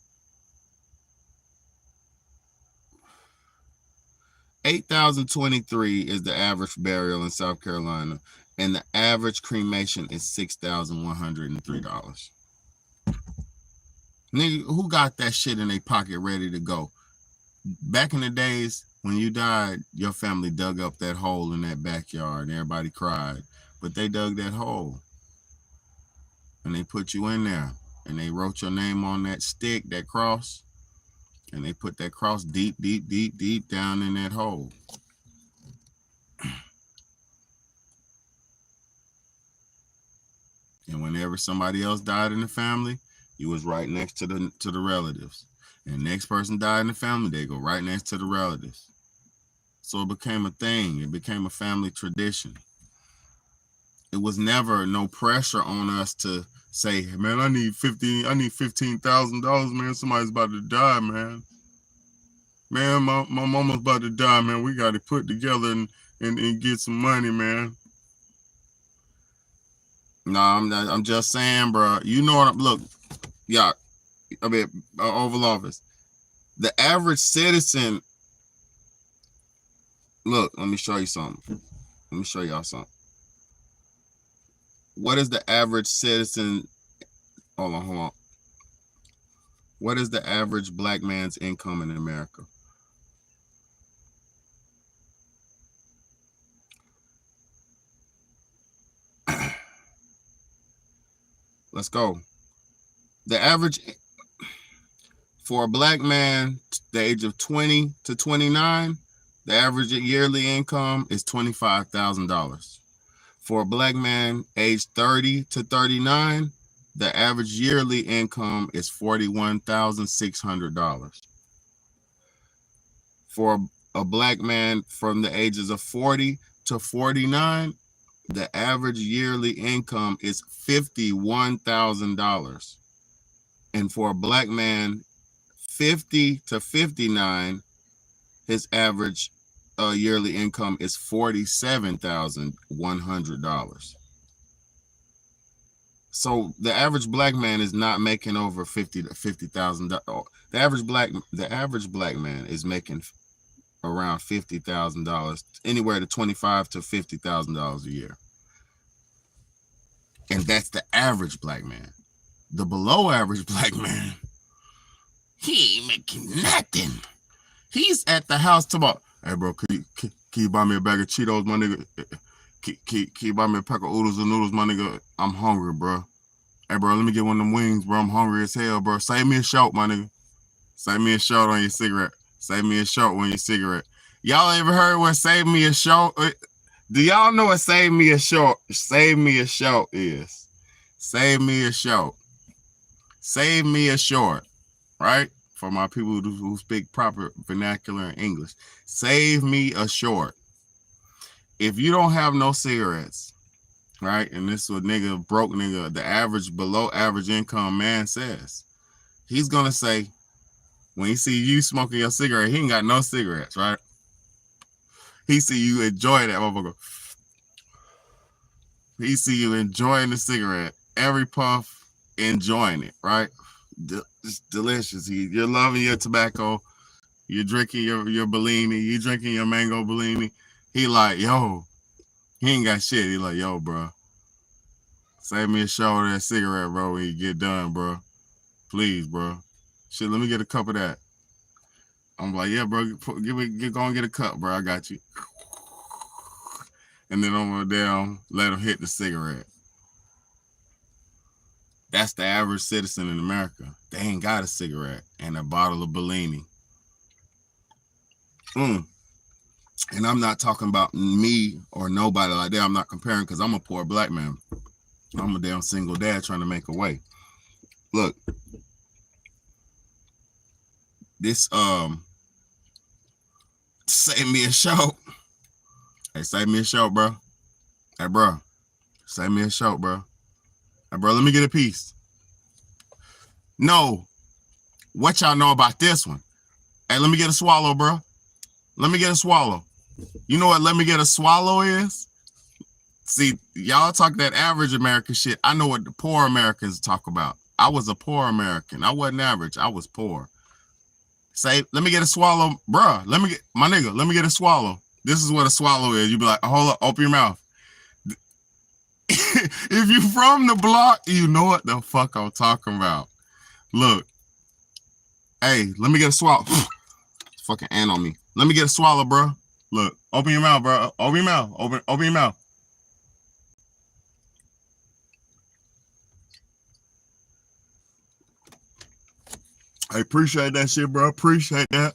$8,023 is the average burial in South Carolina, and the average cremation is $6,103. Nigga, who got that shit in their pocket ready to go? Back in the days when you died, your family dug up that hole in that backyard and everybody cried, but they dug that hole and they put you in there and they wrote your name on that stick, that cross, and they put that cross deep, deep, deep, deep down in that hole. And whenever somebody else died in the family, you was right next to the relatives. And next person died in the family, they go right next to the relatives. So it became a thing. It became a family tradition. It was never no pressure on us to say, man, I need $15,000, man. Somebody's about to die, man. Man, my mama's about to die, man. We got to put together and get some money, man. No, I'm just saying, bro. You know what? Look, yeah, I mean, Oval Office. The average citizen. Look, let me show you something. Let me show y'all something. What is the average citizen? Hold on. What is the average black man's income in America? Let's go. The average for a black man, the age of 20 to 29, the average yearly income is $25,000. For a black man aged 30 to 39, the average yearly income is $41,600. For a black man from the ages of 40 to 49, the average yearly income is $51,000. And for a black man 50 to 59, his average yearly income is $47,100. So the average black man is not making over $50,000. The average black man is making around $50,000, anywhere to $25,000 to $50,000 a year. And that's the average black man. The below average black man, he ain't making nothing. He's at the house tomorrow. Hey, bro, can you buy me a bag of Cheetos, my nigga? Can you buy me a pack of oodles and noodles, my nigga? I'm hungry, bro. Hey, bro, let me get one of them wings, bro. I'm hungry as hell, bro. Save me a short, my nigga. Save me a short on your cigarette. Save me a short on your cigarette. Y'all ever heard what save me a short? Do y'all know what save me a short? Save me a short is. Save me a short. Save me a short, right? For my people who speak proper vernacular in English. Save me a short. If you don't have no cigarettes, right? And this is what nigga, broke nigga, the average, below average income man says. He's going to say, when he see you smoking your cigarette, he ain't got no cigarettes, right? He see you enjoy that motherfucker. He see you enjoying the cigarette. Every puff, enjoying it, right? It's delicious. You're loving your tobacco. You're drinking your Bellini. You're drinking your mango Bellini. He like, yo, he ain't got shit. He like, yo, bro, save me a shot of that cigarette, bro, when you get done, bro. Please, bro. Shit, let me get a cup of that. I'm like, yeah, bro, go and get a cup, bro. I got you. And then over there, let him hit the cigarette. That's the average citizen in America. They ain't got a cigarette and a bottle of Bellini. And I'm not talking about me or nobody like that. I'm not comparing because I'm a poor black man. I'm a damn single dad trying to make a way. Look, this save me a show. Hey, save me a show, bro. Hey, bro, save me a show, bro. Hey, bro, let me get a piece. No, what y'all know about this one? Hey, let me get a swallow, bro. Let me get a swallow. You know what let me get a swallow is? See, y'all talk that average American shit. I know what the poor Americans talk about. I was a poor American. I wasn't average. I was poor. Say, let me get a swallow, bruh. Let me get a swallow. This is what a swallow is. You be like, hold up, open your mouth. If you from the block, you know what the fuck I'm talking about. Look, hey, let me get a swallow. Fucking ant on me. Let me get a swallow, bro. Look, open your mouth, bro. Open your mouth. Open your mouth. I appreciate that shit, bro. Appreciate that.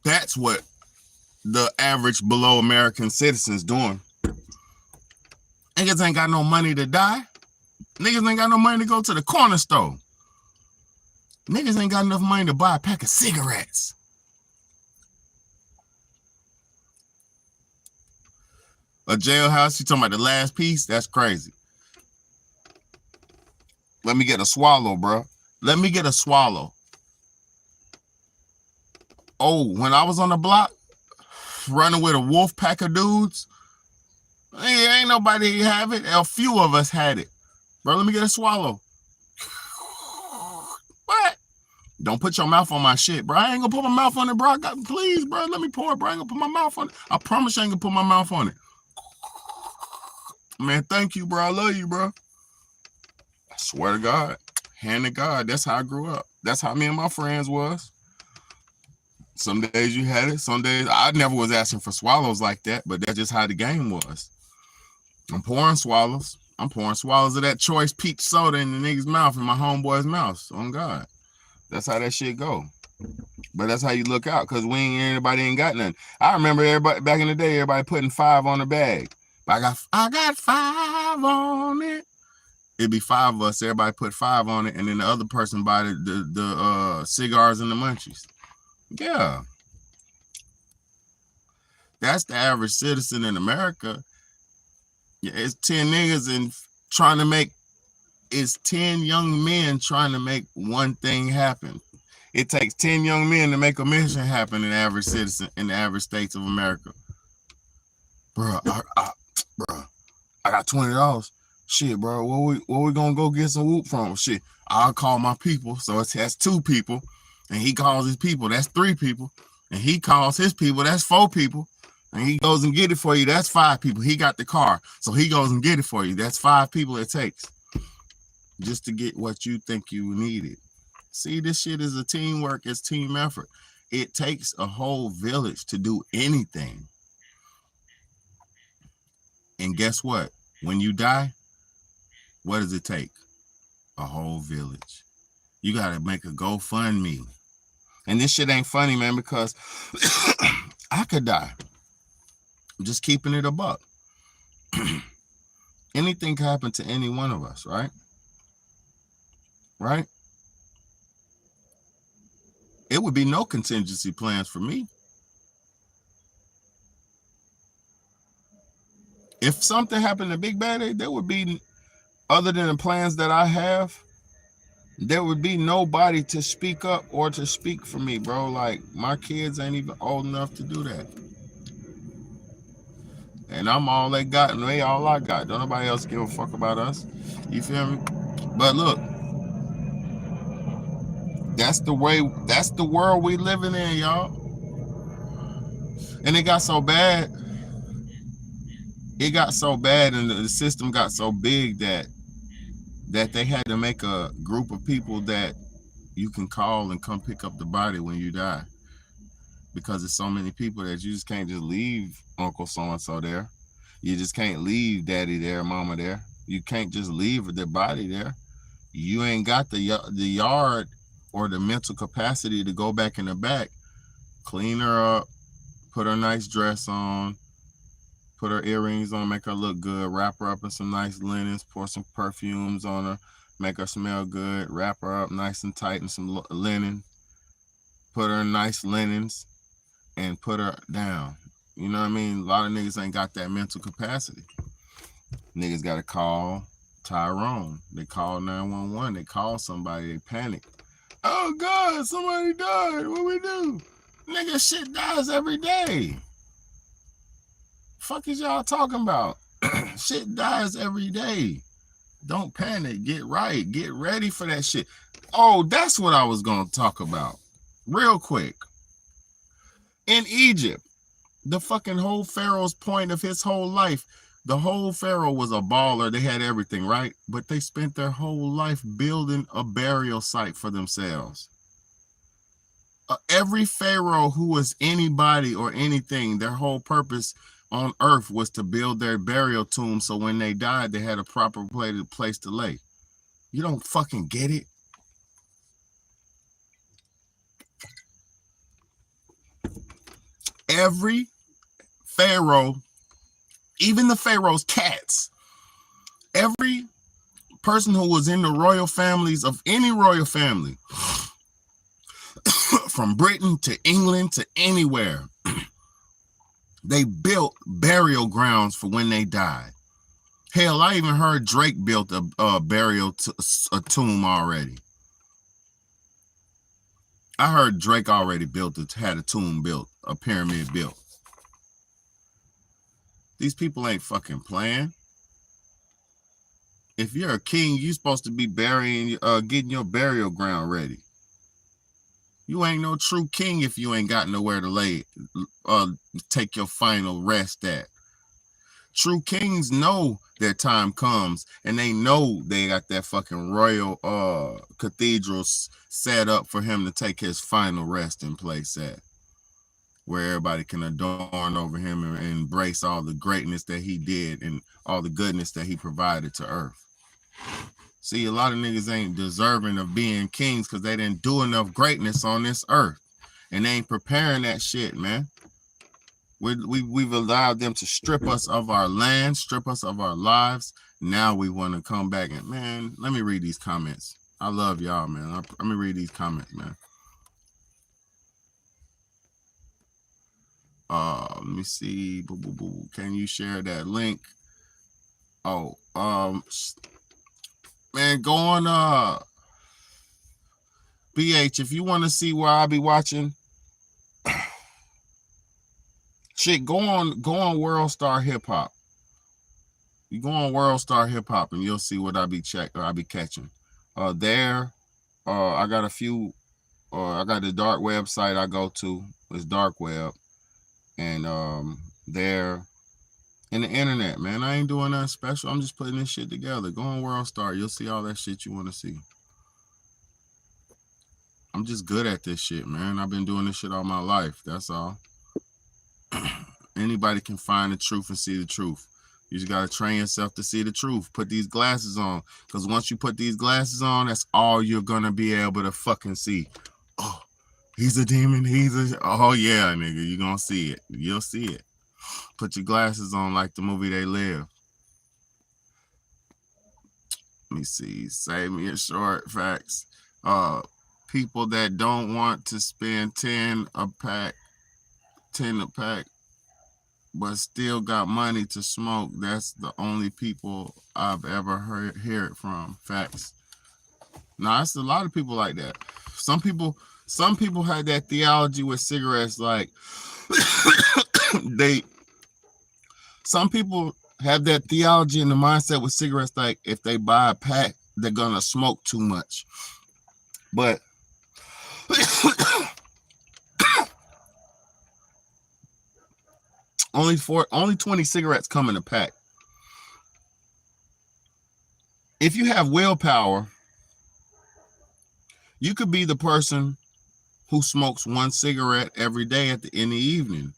That's what the average below American citizens doing. Niggas ain't got no money to die. Niggas ain't got no money to go to the corner store. Niggas ain't got enough money to buy a pack of cigarettes. A jailhouse, you talking about the last piece? That's crazy. Let me get a swallow, bro. Let me get a swallow. Oh, when I was on the block, running with a wolf pack of dudes, ain't nobody have it. A few of us had it. Bro, let me get a swallow. What? Don't put your mouth on my shit, bro. I ain't gonna put my mouth on it, bro. Please, bro, let me pour it, bro. I ain't gonna put my mouth on it. I promise I ain't gonna put my mouth on it. Man, thank you, bro. I love you, bro. I swear to God. Hand to God. That's how I grew up. That's how me and my friends was. Some days you had it. Some days I never was asking for swallows like that, but that's just how the game was. I'm pouring swallows. I'm pouring swallows of that choice peach soda in the nigga's mouth, in my homeboy's mouth. On God. That's how that shit go. But that's how you look out, because everybody ain't got nothing. I remember everybody back in the day, everybody putting 5 on the bag. But I got 5 on it. It'd be 5 of us. Everybody put 5 on it, and then the other person buy the cigars and the munchies. Yeah. That's the average citizen in America. Yeah, it's 10 niggas and trying to make, it's 10 young men trying to make one thing happen. It takes 10 young men to make a mission happen in the average citizen in the average states of America. Bro, I got $20. Shit, bro, where we gonna go get some whoop from? Shit, I'll call my people. So that's 2 people, and he calls his people. That's 3 people, and he calls his people. That's 4 people, and he goes and get it for you. That's 5 people. He got the car, so he goes and get it for you. That's 5 people it takes just to get what you think you needed. See, this shit is a teamwork. It's team effort. It takes a whole village to do anything. And guess what? When you die, what does it take? A whole village. You got to make a GoFundMe. And this shit ain't funny, man, because I could die. I'm just keeping it a buck. Anything can happen to any one of us, right? Right? It would be no contingency plans for me. If something happened to Big Bayday, there would be, other than the plans that I have, there would be nobody to speak up or to speak for me, bro. Like, my kids ain't even old enough to do that. And I'm all they got, and they all I got. Don't nobody else give a fuck about us. You feel me? But look, that's the world we living in, y'all. And it got so bad. It got so bad, and the system got so big that they had to make a group of people that you can call and come pick up the body when you die. Because there's so many people that you just can't just leave Uncle so-and-so there. You just can't leave Daddy there, Mama there. You can't just leave their body there. You ain't got the yard or the mental capacity to go back in the back, clean her up, put her nice dress on, put her earrings on, make her look good, wrap her up in some nice linens, pour some perfumes on her, make her smell good, wrap her up nice and tight in some linen, put her in nice linens, and put her down. You know what I mean? A lot of niggas ain't got that mental capacity. Niggas got to call Tyrone. They call 911. They call somebody. They panic. Oh, God, somebody died. What we do? Nigga, shit dies every day. Fuck is y'all talking about? Shit dies every day. Don't panic. Get right. Get ready for that shit. Oh, that's what I was going to talk about. real quick. In Egypt, the fucking whole Pharaoh's point of his whole life, the whole Pharaoh was a baller. They had everything, right? But they spent their whole life building a burial site for themselves. Every Pharaoh who was anybody or anything, their whole purpose on earth was to build their burial tomb so when they died, they had a proper place to lay. You don't fucking get it? Every Pharaoh, even the Pharaoh's cats, every person who was in the royal families of any royal family, from Britain to England to anywhere, they built burial grounds for when they died. Hell, I even heard Drake built a burial a tomb already. I heard Drake already had a tomb built, a pyramid built. These people ain't fucking playing. If you're a king, you're supposed to be getting your burial ground ready. You ain't no true king if you ain't got nowhere to take your final rest at. True kings know their time comes, and they know they got that fucking royal cathedral set up for him to take his final resting place at, where everybody can adorn over him and embrace all the greatness that he did and all the goodness that he provided to earth. See, a lot of niggas ain't deserving of being kings because they didn't do enough greatness on this earth, and they ain't preparing that shit, man. We've allowed them to strip us of our land, strip us of our lives. Now we want to come back and, man, let me read these comments. I love y'all, man. Let me read these comments, man. Let me see. Boo, boo, boo. Can you share that link? Oh, man, go on BH if you want to see where I'll be watching. Shit, go on World Star Hip Hop. You go on World Star Hip Hop and you'll see what I'll be catching. I got a few. I got the dark website I go to. It's dark web, and there in the internet, man. I ain't doing nothing special. I'm just putting this shit together. Go on World Star. You'll see all that shit you want to see. I'm just good at this shit, man. I've been doing this shit all my life. That's all. Anybody can find the truth and see the truth. You just gotta train yourself to see the truth. Put these glasses on, because once you put these glasses on, that's all you're gonna be able to fucking see. Oh, he's a demon. Oh yeah, nigga, you gonna see it. You'll see it. Put your glasses on like the movie They Live. Let me see. Save me a short facts. People that don't want to spend 10 a pack, but still got money to smoke. That's the only people I've ever hear it from. Facts. Nah, it's a lot of people like that. Some people had that theology with cigarettes, like some people have that theology and the mindset with cigarettes, like if they buy a pack, they're gonna smoke too much. But only 20 cigarettes come in a pack. If you have willpower, you could be the person who smokes one cigarette every day in the evening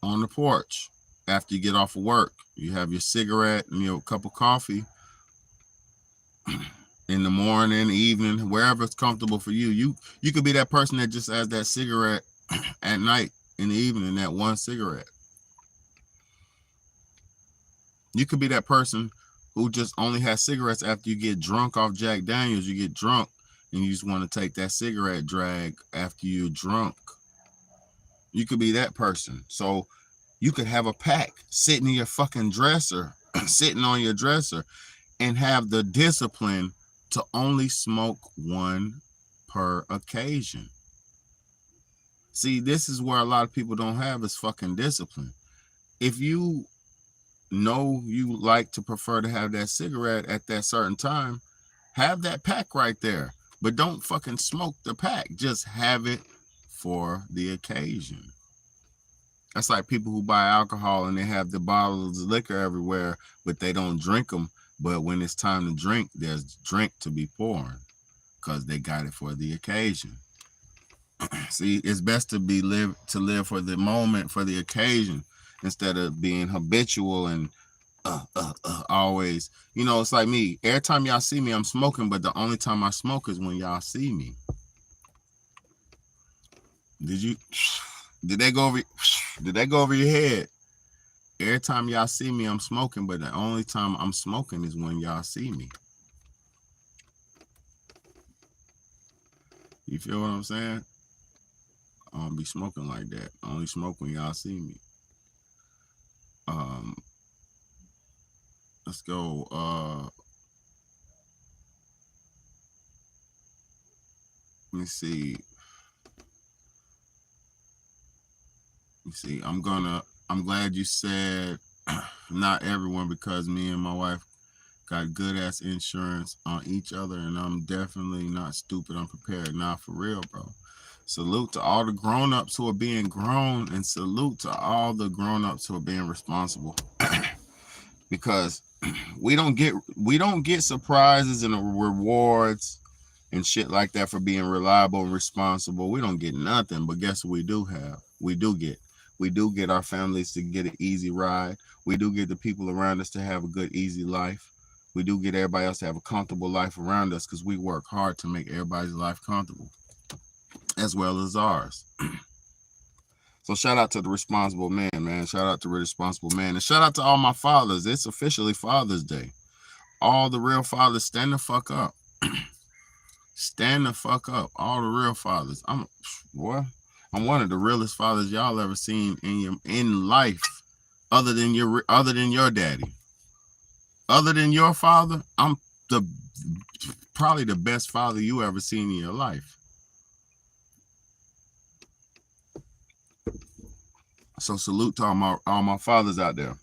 on the porch after you get off of work. You have your cigarette and your cup of coffee in the morning, evening, wherever it's comfortable for you. You could be that person that just has that cigarette at night, in the evening, that one cigarette. You could be that person who just only has cigarettes after you get drunk off Jack Daniels. You get drunk and you just want to take that cigarette drag after you're drunk. You could be that person. So you could have a pack sitting in your fucking dresser, sitting on your dresser, and have the discipline to only smoke one per occasion. See, this is where a lot of people don't have is fucking discipline. If you know you like to prefer to have that cigarette at that certain time, have that pack right there. But don't fucking smoke the pack. Just have it for the occasion. That's like people who buy alcohol and they have the bottles of liquor everywhere, but they don't drink them. But when it's time to drink, there's drink to be poured because they got it for the occasion. See, it's best to live for the moment, for the occasion, instead of being habitual and always. You know, it's like me. Every time y'all see me, I'm smoking, but the only time I smoke is when y'all see me. Did that go over your head? Every time y'all see me, I'm smoking, but the only time I'm smoking is when y'all see me. You feel what I'm saying? I don't be smoking like that. I only smoke when y'all see me. Let's go. Let me see. I'm glad you said not everyone, because me and my wife got good ass insurance on each other, and I'm definitely not stupid. I'm prepared. Not for real, bro. Salute to all the grown-ups who are being grown, and salute to all the grown-ups who are being responsible. Because we don't get surprises and rewards and shit like that for being reliable and responsible. We don't get nothing, but guess what we do have? We do get our families to get an easy ride. We do get the people around us to have a good, easy life. We do get everybody else to have a comfortable life around us because we work hard to make everybody's life comfortable, as well as ours. So shout out to the responsible man. Shout out to the responsible man. And shout out to all my fathers. It's officially Father's Day. All the real fathers, stand the fuck up. Stand the fuck up. All the real fathers. I'm one of the realest fathers y'all ever seen in life, other than your daddy. Other than your father, I'm probably the best father you ever seen in your life. So salute to all my fathers out there.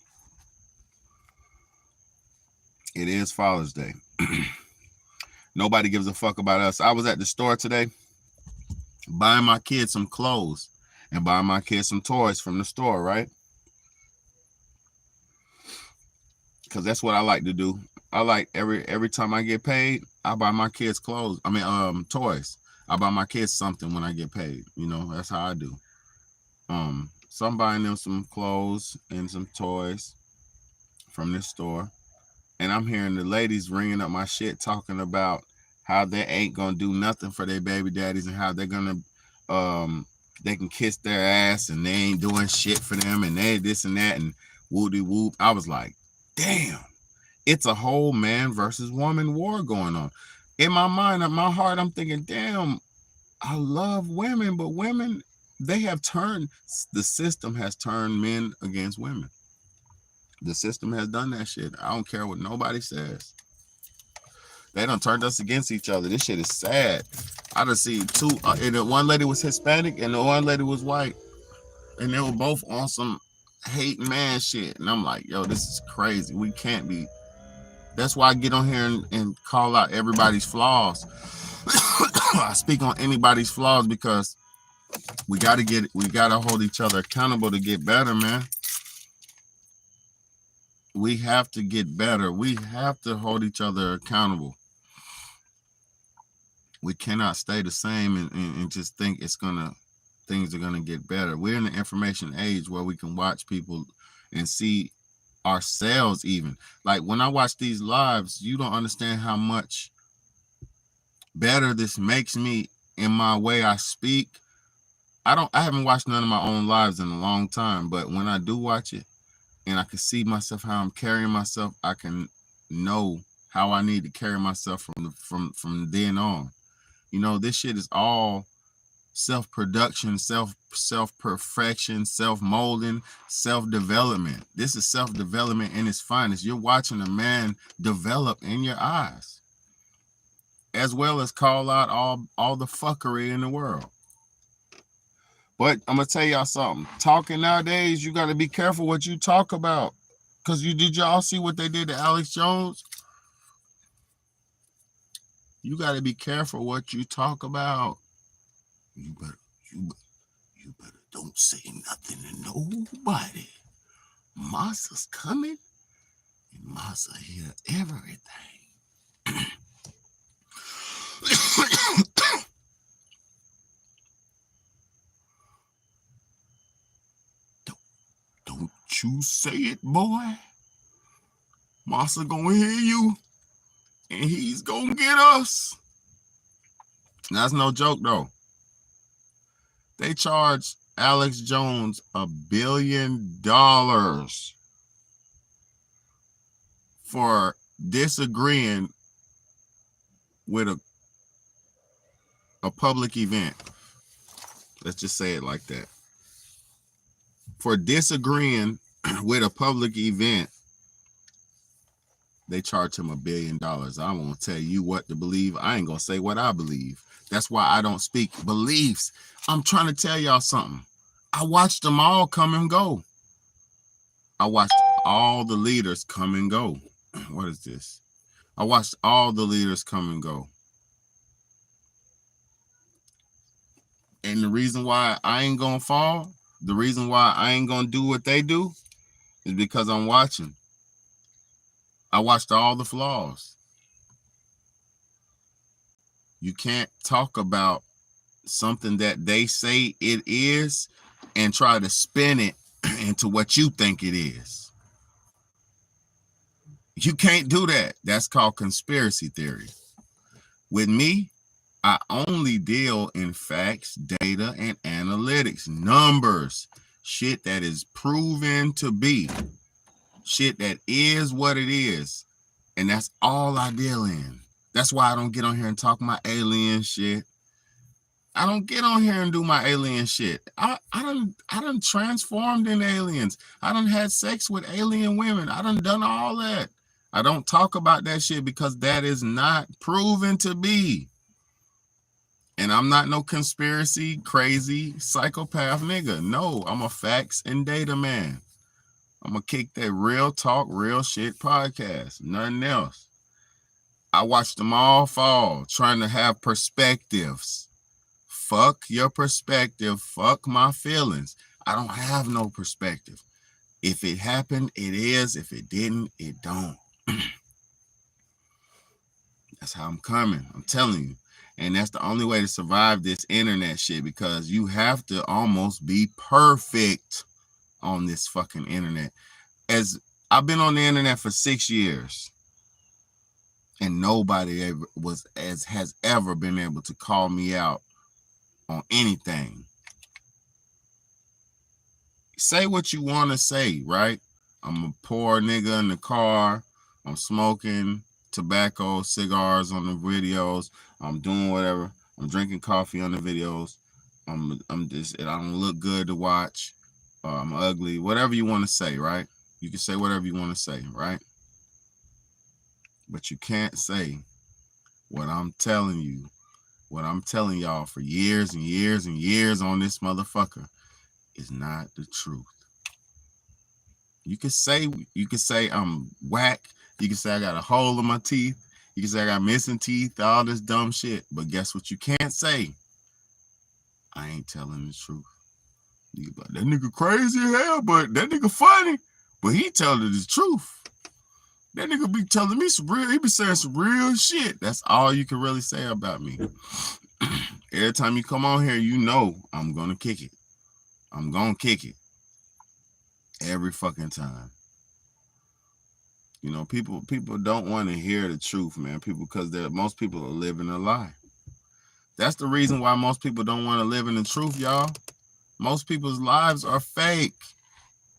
It is Father's Day. Nobody gives a fuck about us. I was at the store today buying my kids some clothes and buying my kids some toys from the store, right? Because that's what I like to do. I like every time I get paid, I buy my kids clothes. Toys. I buy my kids something when I get paid. You know, that's how I do. So I'm buying them some clothes and some toys from this store. And I'm hearing the ladies ringing up my shit talking about how they ain't gonna do nothing for their baby daddies and how they're gonna they can kiss their ass and they ain't doing shit for them and they this and that and woody whoop. I was like, damn, it's a whole man versus woman war going on. In my mind, in my heart, I'm thinking, damn, I love women, but women, the system has turned men against women. The system has done that shit. I don't care what nobody says. They done turned us against each other. This shit is sad. I done seen two, and the one lady was Hispanic and the one lady was white. And they were both on some hate man shit. And I'm like, yo, this is crazy. We can't be. That's why I get on here and call out everybody's flaws. I speak on anybody's flaws because we gotta hold each other accountable to get better, man. We have to get better. We have to hold each other accountable. We cannot stay the same and just think things are gonna get better. We're in the information age where we can watch people and see ourselves even. Like when I watch these lives, you don't understand how much better this makes me in my way I speak. I haven't watched none of my own lives in a long time, but when I do watch it and I can see myself, how I'm carrying myself, I can know how I need to carry myself from then on. You know, this shit is all self-production, self-perfection, self-molding, self-development. This is self-development in its finest. You're watching a man develop in your eyes, as well as call out all the fuckery in the world. But I'm gonna tell y'all something. Talking nowadays, you got to be careful what you talk about. Because did y'all see what they did to Alex Jones? You got to be careful what you talk about. You better don't say nothing to nobody. Masa's coming, and Masa hear everything. Don't you say it, boy. Masa gonna hear you, and he's gonna get us. That's no joke, though. They charged Alex Jones $1 billion for disagreeing with a public event. Let's just say it like that. For disagreeing with a public event, they charge him $1 billion. I won't tell you what to believe. I ain't gonna say what I believe. That's why I don't speak beliefs. I'm trying to tell y'all something. I watched them all come and go. I watched all the leaders come and go. What is this? I watched all the leaders come and go. And the reason why I ain't gonna fall, the reason why I ain't gonna do what they do is because I'm watching. I watched all the flaws. You can't talk about something that they say it is and try to spin it into what you think it is. You can't do that. That's called conspiracy theory. With me, I only deal in facts, data, and analytics, numbers, shit that is proven to be, shit that is what it is. And that's all I deal in. That's why I don't get on here and talk my alien shit. I don't get on here and do my alien shit. I done transformed in aliens. I done had sex with alien women. I done all that. I don't talk about that shit because that is not proven to be. And I'm not no conspiracy, crazy, psychopath nigga. No, I'm a facts and data man. I'm gonna kick that real talk, real shit podcast. Nothing else. I watched them all fall, trying to have perspectives. Fuck your perspective. Fuck my feelings. I don't have no perspective. If it happened, it is. If it didn't, it don't. That's how I'm coming. I'm telling you. And that's the only way to survive this internet shit, because you have to almost be perfect on this fucking internet. As I've been on the internet for 6 years, and nobody has ever been able to call me out on anything. Say what you want to say, right? I'm a poor nigga in the car. I'm smoking tobacco, cigars on the videos. I'm doing whatever. I'm drinking coffee on the videos. I'm just, I don't look good to watch. I'm ugly. Whatever you want to say, right? You can say whatever you want to say, right? But you can't say what I'm telling you, what I'm telling y'all for years and years and years on this motherfucker is not the truth. You can say I'm whack. You can say I got a hole in my teeth. You can say I got missing teeth, all this dumb shit. But guess what you can't say? I ain't telling the truth. That nigga crazy as hell, but that nigga funny. But he telling the truth. That nigga be telling me some real, he be saying some real shit. That's all you can really say about me. Every time you come on here, you know I'm gonna kick it. I'm gonna kick it. Every fucking time. You know, people don't want to hear the truth, man. Because most people are living a lie. That's the reason why most people don't want to live in the truth, y'all. Most people's lives are fake.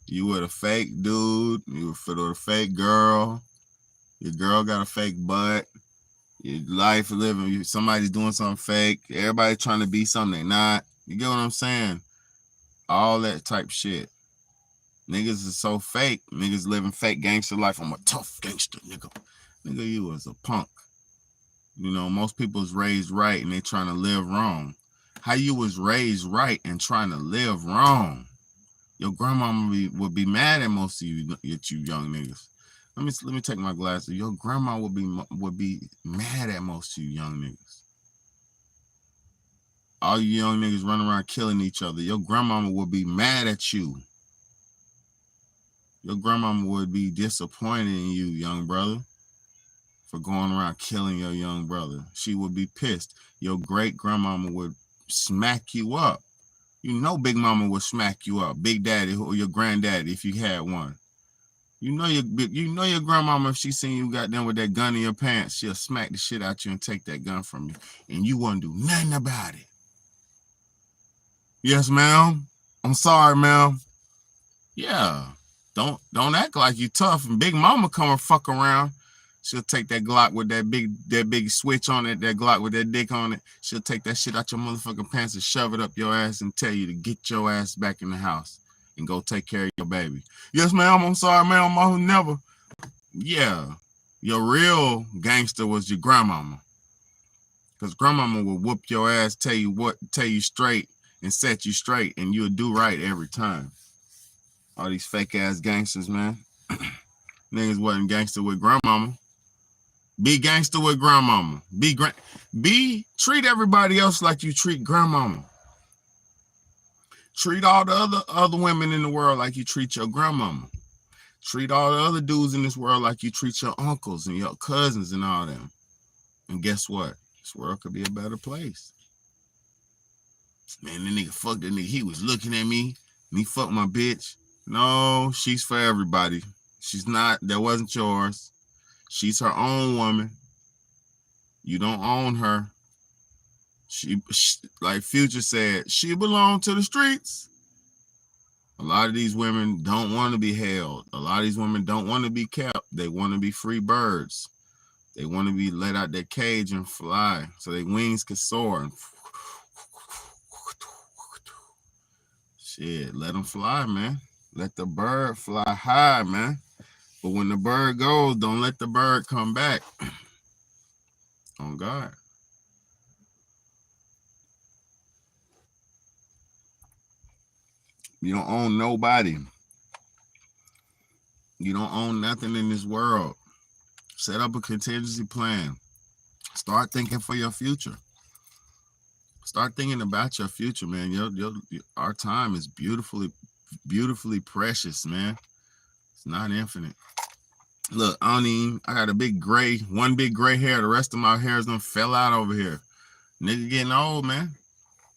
You with a fake dude, you with a fake girl, your girl got a fake butt, your life living, somebody's doing something fake, everybody trying to be something they not. You get what I'm saying? All that type shit. Niggas is so fake. Niggas living fake gangster life. I'm a tough gangster, nigga. Nigga, you was a punk. You know, most people was raised right and they trying to live wrong. How you was raised right and trying to live wrong? Your grandmama would be mad at most of you young niggas. let me take my glasses. Your grandma would be mad at most of you young niggas. All you young niggas running around killing each other. Your grandmama would be mad at you. Your grandmama would be disappointed in you, young brother, for going around killing your young brother. She would be pissed. Your great grandmama would smack you up. You know Big Mama would smack you up. Big Daddy or your granddaddy if you had one. You know your grandmama, if she seen you got done with that gun in your pants, she'll smack the shit out you and take that gun from you. And you wouldn't do nothing about it. Yes, ma'am. I'm sorry, ma'am. Yeah. Don't act like you tough. And Big Mama come and fuck around. She'll take that Glock with that big switch on it, that Glock with that dick on it. She'll take that shit out your motherfucking pants and shove it up your ass and tell you to get your ass back in the house and go take care of your baby. Yes, ma'am. I'm sorry, ma'am. I'll never. Yeah. Your real gangster was your grandmama. Because grandmama will whoop your ass, tell you straight and set you straight, and you'll do right every time. All these fake ass gangsters, man. Niggas wasn't gangster with grandmama. Be gangster with grandmama. Treat everybody else like you treat grandmama. Treat all the other women in the world like you treat your grandmama. Treat all the other dudes in this world like you treat your uncles and your cousins and all them. And guess what? This world could be a better place. Man, that nigga fucked that nigga. He was looking at me and he fucked my bitch. No, she's for everybody. She's not. That wasn't yours. She's her own woman. You don't own her. She like Future said, she belonged to the streets. A lot of these women don't want to be held. A lot of these women don't want to be kept. They want to be free birds. They want to be let out their cage and fly so their wings can soar. Shit, let them fly, man. Let the bird fly high, man. But when the bird goes, don't let the bird come back. On God. You don't own nobody. You don't own nothing in this world. Set up a contingency plan. Start thinking for your future. Start thinking about your future, man. Our time is beautifully precious, man. It's not infinite. Look, I got one big gray hair. The rest of my hairs done fell out over here. Nigga getting old, man.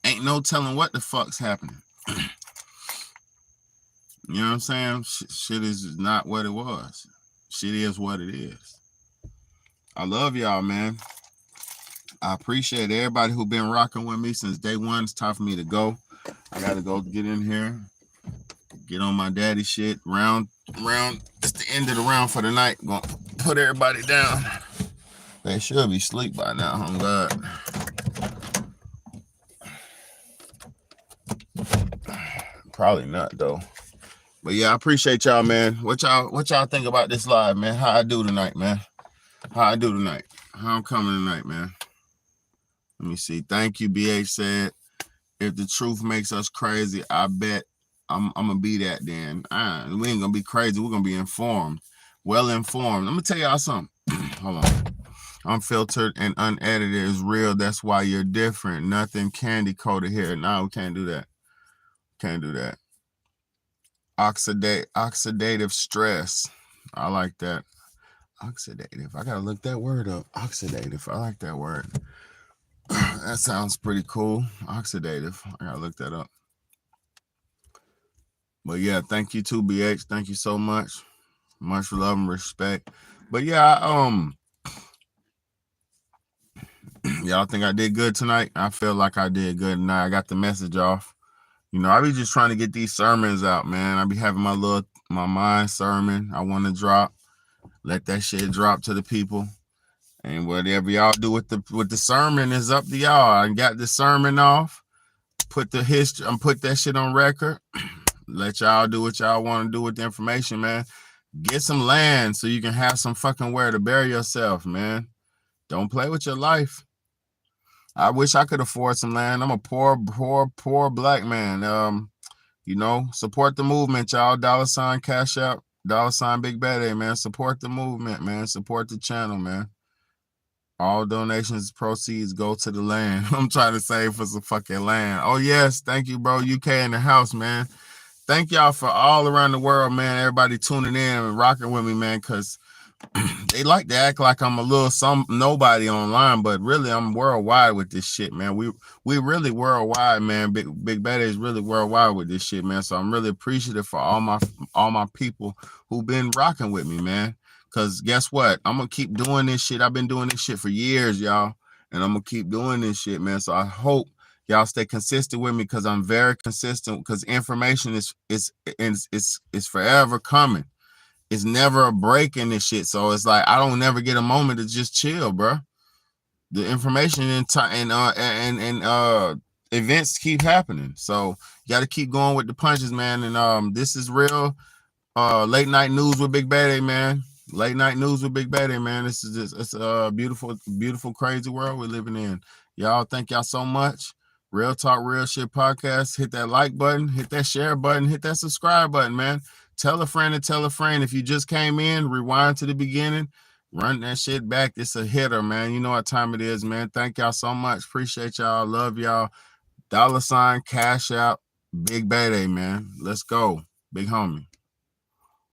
Ain't no telling what the fuck's happening. You know what I'm saying? Shit is not what it was. Shit is what it is. I love y'all, man. I appreciate everybody who been rocking with me since day one. It's time for me to go. I gotta go get in here, get on my daddy shit. Round. It's the end of the round for the night. Gonna put everybody down. They should be asleep by now. Oh God. Probably not though. But yeah, I appreciate y'all, man. What y'all think about this live, man? How I do tonight, man? How I'm coming tonight, man? Let me see. Thank you, BH said. If the truth makes us crazy, I bet I'm gonna be that then. We ain't gonna be crazy. We're gonna be informed, well informed. I'm gonna tell y'all something. Hold on. Unfiltered and unedited is real. That's why you're different. Nothing candy coated here. No, we can't do that. Can't do that. Oxidative stress. I like that. Oxidative. I gotta look that word up. Oxidative. I like that word. That sounds pretty cool. Oxidative. I gotta look that up. But yeah, thank you too, BH. Thank you so much. Much love and respect. But yeah, y'all think I did good tonight? I feel like I did good tonight. I got the message off. You know, I be just trying to get these sermons out, man. I be having my mind sermon I want to drop. Let that shit drop to the people. And whatever y'all do with the sermon is up to y'all. I got the sermon off. Put the history, put that shit on record. Let y'all do what y'all want to do with the information, man. Get some land so you can have some fucking where to bury yourself, man. Don't play with your life. I wish I could afford some land. I'm a poor black man. You know, support the movement, y'all. $, Cash App, $ Big Bayday, man. Support the movement, man. Support the channel, man. All donations, proceeds go to the land. I'm trying to save for some fucking land. Oh, yes. Thank you, bro. UK in the house, man. Thank y'all for all around the world, man. Everybody tuning in and rocking with me, man, because they like to act like I'm a little nobody online, but really I'm worldwide with this shit, man. We really worldwide, man. Big Bayday is really worldwide with this shit, man. So I'm really appreciative for all my people who've been rocking with me, man. Cause guess what? I'm gonna keep doing this shit. I've been doing this shit for years, y'all, and I'm gonna keep doing this shit, man. So I hope y'all stay consistent with me, because I'm very consistent. Because information is forever coming. It's never a break in this shit. So it's like I don't never get a moment to just chill, bro. The information and events keep happening. So you got to keep going with the punches, man. And this is real late night news with Big Bayday, man. Late night news with Big Bayday, man. This is just, it's a beautiful, beautiful, crazy world we're living in. Y'all, thank y'all so much. Real Talk, Real Shit Podcast. Hit that like button, hit that share button, hit that subscribe button, man. Tell a friend and tell a friend. If you just came in, rewind to the beginning, run that shit back. It's a hitter, man. You know what time it is, man. Thank y'all so much. Appreciate y'all. Love y'all. $ Cash Out, Big Bayday, man. Let's go. Big homie.